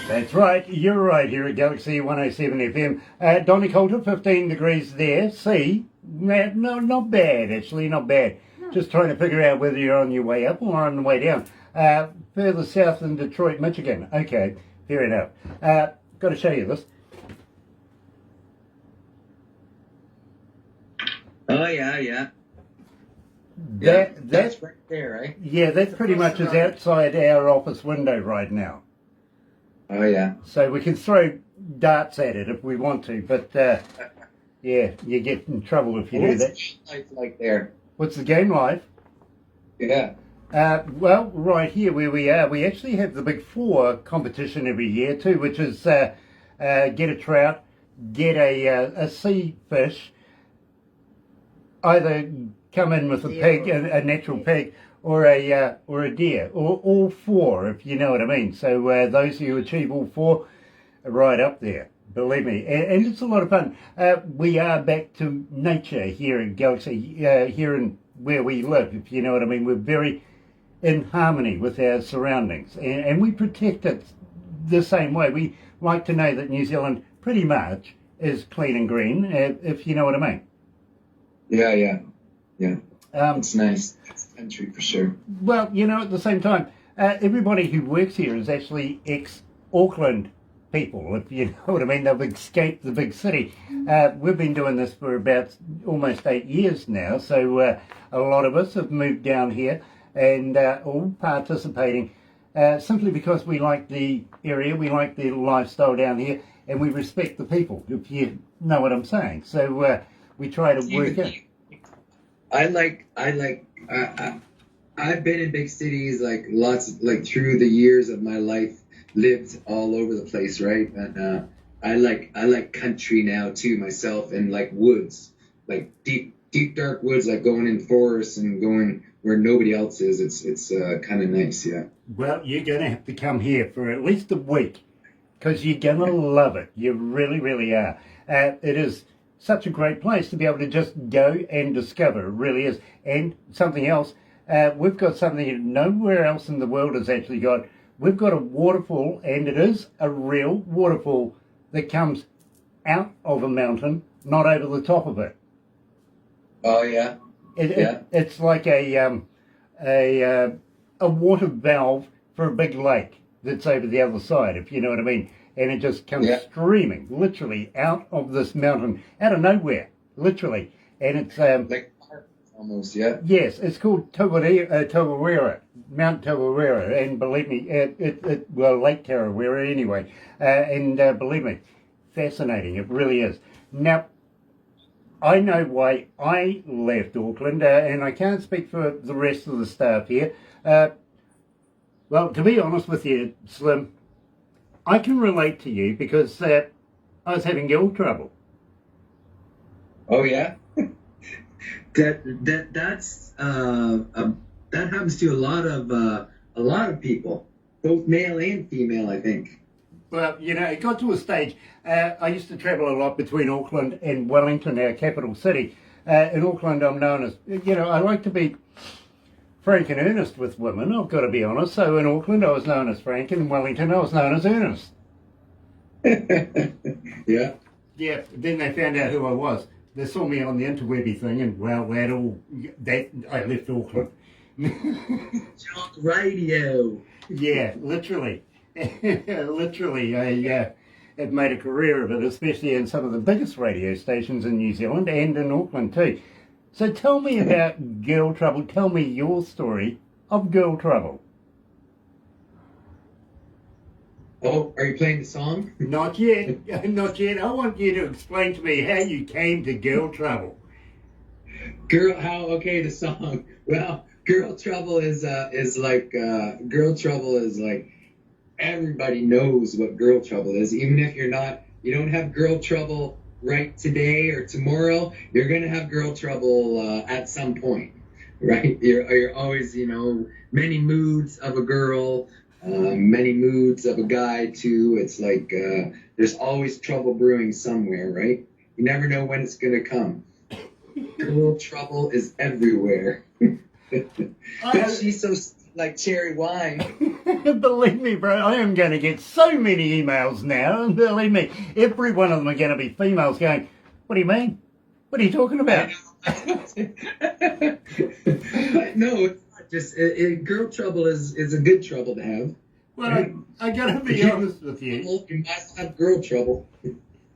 That's right, you're right here at Galaxy 107 FM. Donny Coulter, 15 degrees there. See, no, not bad actually, not bad. Just trying to figure out whether you're on your way up or on the way down. Further south in Detroit, Michigan. Okay, fair enough. Got to show you this. Oh yeah. That's right there, right? yeah, that pretty much is outside our office window right now. Oh yeah. So we can throw darts at it if we want to, but yeah, you get in trouble if you do What's that. it like there? What's the game like? Yeah. Well, right here where we are, we actually have the Big Four competition every year too, which is get a trout, get a sea fish, either come in with a pig, a natural pig, or a deer, or all four, if you know what I mean. So those who achieve all four are right up there. Believe me, and it's a lot of fun. We are back to nature here in Galaxy, here in where we live, if you know what I mean. We're very in harmony with our surroundings, and we protect it the same way. We like to know that New Zealand pretty much is clean and green, if you know what I mean. Yeah. It's nice. It's country for sure. Well, you know, at the same time, everybody who works here is actually ex-Auckland people, if you know what I mean. They've escaped the big city. We've been doing this for about almost 8 years now, so a lot of us have moved down here and all participating simply because we like the area, we like the lifestyle down here, and we respect the people, if you know what I'm saying. So we try to work it. I've been in big cities through the years of my life, lived all over the place, right? And I like country now too myself, and like woods, like deep dark woods, like going in forests and going where nobody else is. It's kind of nice, yeah. Well, you're going to have to come here for at least a week because you're going to love it. You really, really are. It is such a great place to be able to just go and discover. It really is. And something else, we've got something that nowhere else in the world has actually got. We've got a waterfall, and it is a real waterfall that comes out of a mountain, not over the top of it. Oh yeah. It's like a water valve for a big lake that's over the other side, if you know what I mean. And it just comes streaming, literally, out of this mountain, out of nowhere, literally. And it's like almost, yeah. Yes, it's called Tarawera, Mount Tarawera, and believe me, Lake Tarawera anyway. And believe me, fascinating. It really is. Now, I know why I left Auckland, and I can't speak for the rest of the staff here. Well, to be honest with you, Slim, I can relate to you because I was having girl trouble. Oh yeah. That happens to a lot of people, Both male and female, I think. Well, you know, it got to a stage. I used to travel a lot between Auckland and Wellington, our capital city. In Auckland, I'm known as, you know, I like to be frank and earnest with women, I've got to be honest. So in Auckland, I was known as Frank, and in Wellington, I was known as Ernest. Yeah. Yeah, then they found out who I was. They saw me on the interwebby thing, and well, I left Auckland. Talk radio. Yeah, literally. Literally, I have made a career of it, especially in some of the biggest radio stations in New Zealand and in Auckland too. So tell me about Girl Trouble. Tell me your story of Girl Trouble. Oh, are you playing the song? Not yet. Not yet. I want you to explain to me how you came to Girl Trouble. The song. Well, Girl Trouble is like everybody knows what Girl Trouble is. Even if you don't have Girl Trouble right today or tomorrow, you're going to have Girl Trouble at some point, right? You're always, many moods of a girl, many moods of a guy too. It's like there's always trouble brewing somewhere, right? You never know when it's going to come. Girl Trouble is everywhere. She's so like cherry wine. Believe me, bro, I am going to get so many emails now, and believe me, every one of them are going to be females going, "What do you mean? What are you talking about?" No, it's not just Girl Trouble is a good trouble to have. Well, right? I got to be honest with you. You must have Girl Trouble.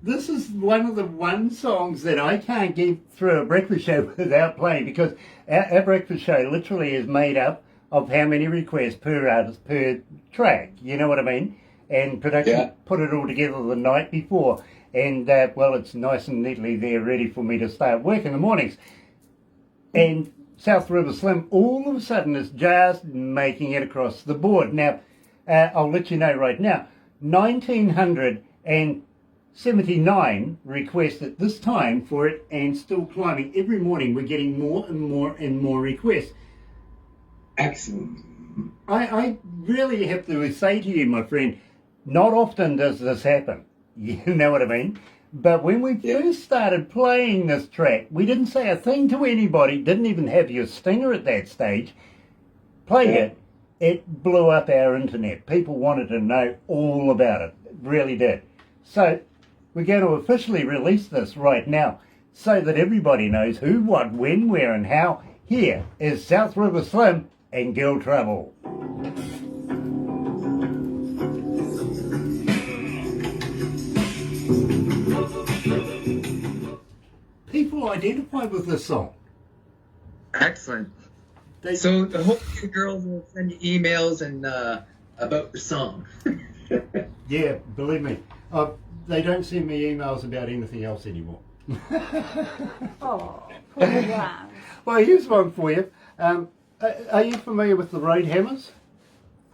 This is one of the songs that I can't get through a breakfast show without playing, because our breakfast show literally is made up of how many requests per artist per track, you know what I mean? And production put it all together the night before, and it's nice and neatly there ready for me to start work in the mornings. And South River Slim all of a sudden is just making it across the board. Now, I'll let you know right now, 1,979 requests at this time for it, and still climbing. Every morning we're getting more and more and more requests. Excellent. I really have to say to you, my friend, not often does this happen. You know what I mean? But when we first started playing this track, we didn't say a thing to anybody, didn't even have your stinger at that stage. Played it, it blew up our internet. People wanted to know all about it. It really did. So we're going to officially release this right now so that everybody knows who, what, when, where and how. Here is South River Slim and Girl Trouble. People identify with this song. Excellent. So the whole girls will send you emails and about the song. Yeah, believe me. They don't send me emails about anything else anymore. Oh, poor Ram. Well, here's one for you. Are you familiar with the Road Hammers?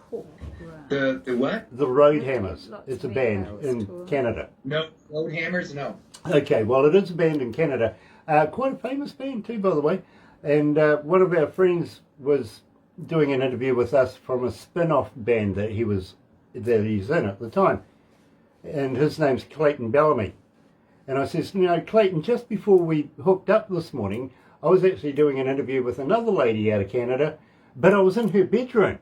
Poor Ram. The what? The Road Hammers. Lots It's a of band emails in to 'em. Canada. No. Load hammers? No. Okay, well, it is a band in Canada. Quite a famous band too, by the way. And one of our friends was doing an interview with us from a spin-off band that he's in at the time. And his name's Clayton Bellamy. And I says, you know, Clayton, just before we hooked up this morning, I was actually doing an interview with another lady out of Canada, but I was in her bedroom.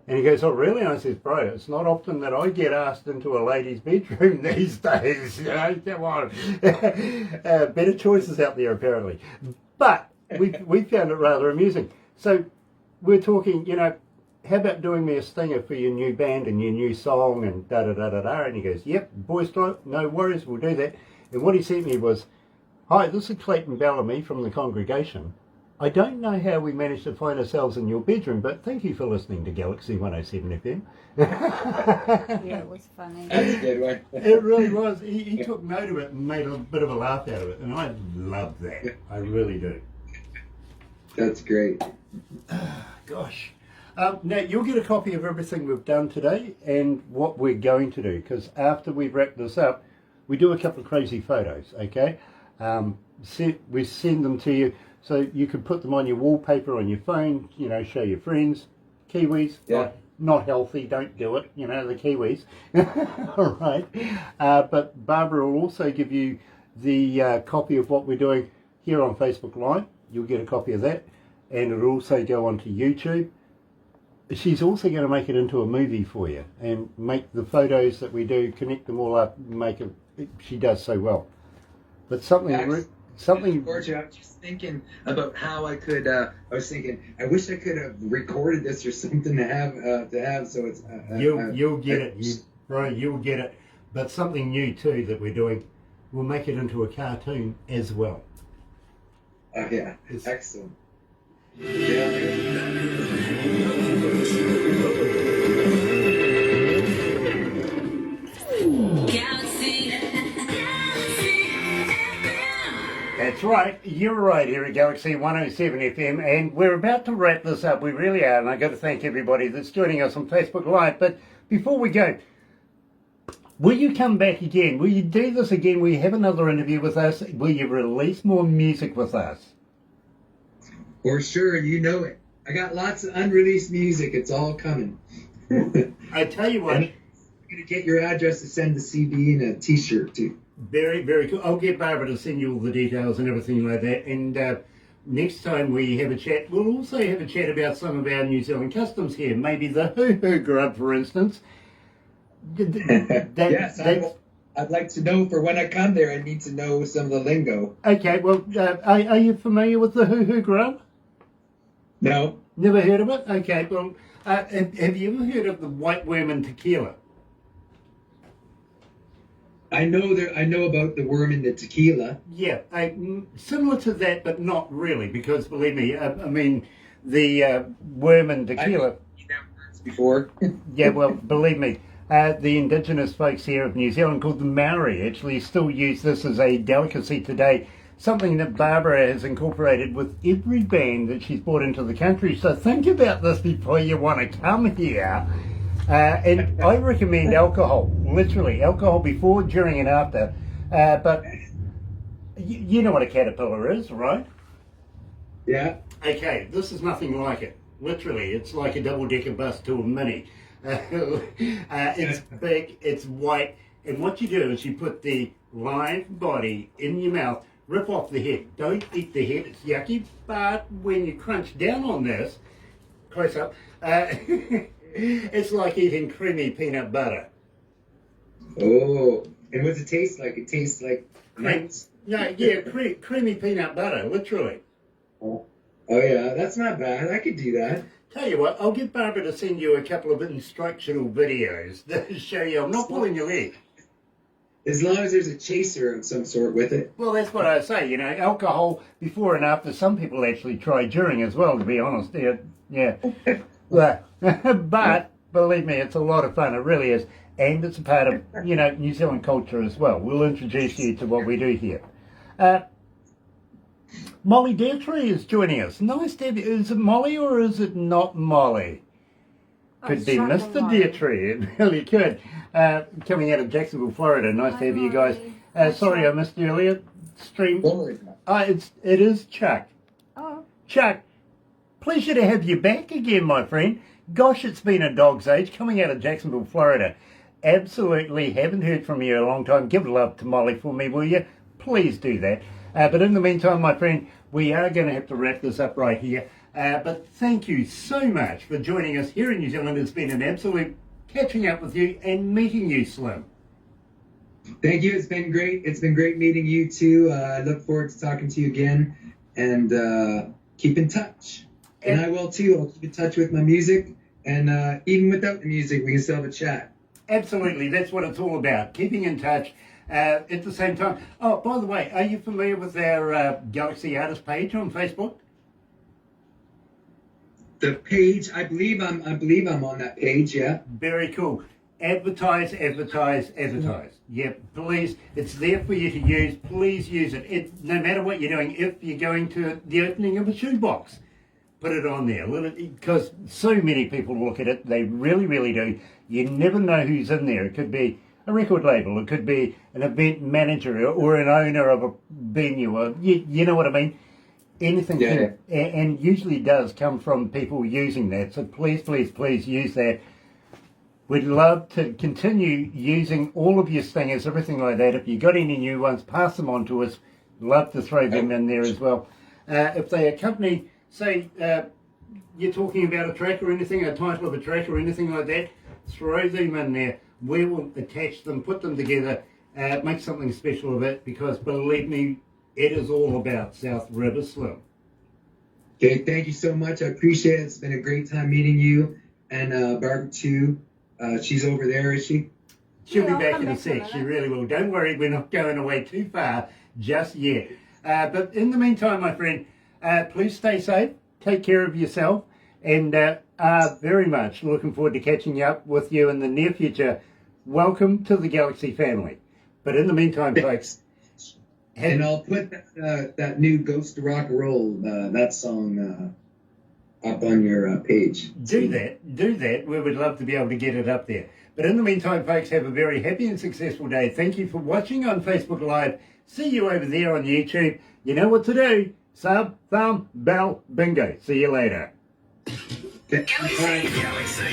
And he goes, oh, really? And I says, bro, it's not often that I get asked into a lady's bedroom these days. You know, come on. Better choices out there, apparently. But we found it rather amusing. So we're talking, you know, how about doing me a stinger for your new band and your new song and da-da-da-da-da? And he goes, yep, boys, no worries, we'll do that. And what he sent me was, hi, this is Clayton Bellamy from the congregation. I don't know how we managed to find ourselves in your bedroom, but thank you for listening to Galaxy 107 FM. Yeah, it was funny. That's a good one. It really was. He took note of it and made a bit of a laugh out of it, and I love that. I really do. That's great. Gosh. Now, you'll get a copy of everything we've done today and what we're going to do, because after we've wrapped this up, we do a couple of crazy photos, okay? We send them to you so you can put them on your wallpaper on your phone, you know, show your friends. Kiwis, not healthy, don't do it, you know, the Kiwis. All right. But Barbara will also give you the copy of what we're doing here on Facebook Live. You'll get a copy of that, and it'll also go onto YouTube. She's also going to make it into a movie for you and make the photos that we do, connect them all up, make it. She does so well. But something. Georgia, I was just thinking about how I could. I was thinking, I wish I could have recorded this or something to have. So it's. You'll get it, Brian. You'll get it. But something new too that we're doing, we'll make it into a cartoon as well. Yeah, excellent. That's right, you're right here at Galaxy 107 FM, and we're about to wrap this up, we really are, and I've got to thank everybody that's joining us on Facebook Live. But before we go, will you come back again? Will you do this again? Will you have another interview with us? Will you release more music with us? For sure, you know it. I got lots of unreleased music. It's all coming. I tell you what. I'm going to get your address to send the CD and a T-shirt too. Very, very cool. I'll get Barbara to send you all the details and everything like that. And next time we have a chat, we'll also have a chat about some of our New Zealand customs here. Maybe the hoo-hoo grub, for instance. Yes, I'd like to know for when I come there. I need to know some of the lingo. Okay, well, are you familiar with the hoo-hoo grub? No. Never heard of it? Okay, well, have you ever heard of the white worm in tequila? I know about the worm in the tequila. Yeah, similar to that, but not really, because believe me, I mean, the worm in tequila. I've seen that words before. Yeah, well, believe me, the indigenous folks here of New Zealand, called the Maori, actually still use this as a delicacy today. something that Barbara has incorporated with every band that she's brought into the country. So think about this before you want to come here. And I recommend alcohol, literally alcohol before, during, and after. But you know what a caterpillar is, right? Yeah. Okay, this is nothing like it. Literally, it's like a double-decker bus to a mini. It's big, it's white, and what you do is you put the live body in your mouth, rip off the head. Don't eat the head, it's yucky, but when you crunch down on this, close up, it's like eating creamy peanut butter. Oh, and what's it taste like? It tastes like nuts. Creamy peanut butter, literally. Oh yeah, that's not bad. I could do that. Tell you what, I'll get Barbara to send you a couple of instructional videos that show you I'm not pulling your leg. As long as there's a chaser of some sort with it. Well, that's what I say, you know, alcohol before and after. Some people actually try during as well, to be honest. Yeah. But believe me, it's a lot of fun. It really is. And it's a part of, you know, New Zealand culture as well. We'll introduce you to what we do here. Molly Deartree is joining us. Nice to have you. Is it Molly or is it not Molly? Could be Mr. Deartree. It really could. Coming out of Jacksonville, Florida. Nice to have you guys. Sorry, I missed you earlier. Stream. It is Chuck. Oh. Chuck, pleasure to have you back again, my friend. Gosh, it's been a dog's age coming out of Jacksonville, Florida. Absolutely haven't heard from you in a long time. Give love to Molly for me, will you? Please do that. But in the meantime, my friend, we are going to have to wrap this up right here. But thank you so much for joining us here in New Zealand. It's been an absolute catching up with you and meeting you, Slim. Thank you. It's been great. It's been great meeting you too. I look forward to talking to you again, and keep in touch. And I will too. I'll keep in touch with my music, and even without the music, we can still have a chat. Absolutely. That's what it's all about. Keeping in touch. At the same time, oh, by the way, are you familiar with our Galaxy Artist page on Facebook? The page, I believe I'm on that page. Yeah. Very cool. Advertise. Yep, please. It's there for you to use. Please use it. No matter what you're doing, if you're going to the opening of a shoebox, put it on there. Because so many people look at it. They really, really do. You never know who's in there. It could be a record label, it could be an event manager or an owner of a venue, or you know what I mean? Anything can, and usually does come from people using that. So please use that. We'd love to continue using all of your stingers, everything like that. If you got any new ones, pass them on to us. Love to throw them in there as well. If they accompany, say, you're talking about a track or anything, a title of a track or anything like that, throw them in there. We will attach them, put them together, make something special of it, because believe me, it is all about South River Slim. Okay, thank you so much. I appreciate it. It's been a great time meeting you. And Barbara too. She's over there, is she? She'll be back in a sec. She really will. Don't worry, we're not going away too far just yet. But in the meantime, my friend, please stay safe, take care of yourself, and are very much looking forward to catching up with you in the near future. Welcome to the Galaxy family. But in the meantime, folks... And I'll put that new Ghost to Rock and Roll, that song, up on your page. Do that. We would love to be able to get it up there. But in the meantime, folks, have a very happy and successful day. Thank you for watching on Facebook Live. See you over there on YouTube. You know what to do. Sub, thumb, bell, bingo. See you later. Galaxy.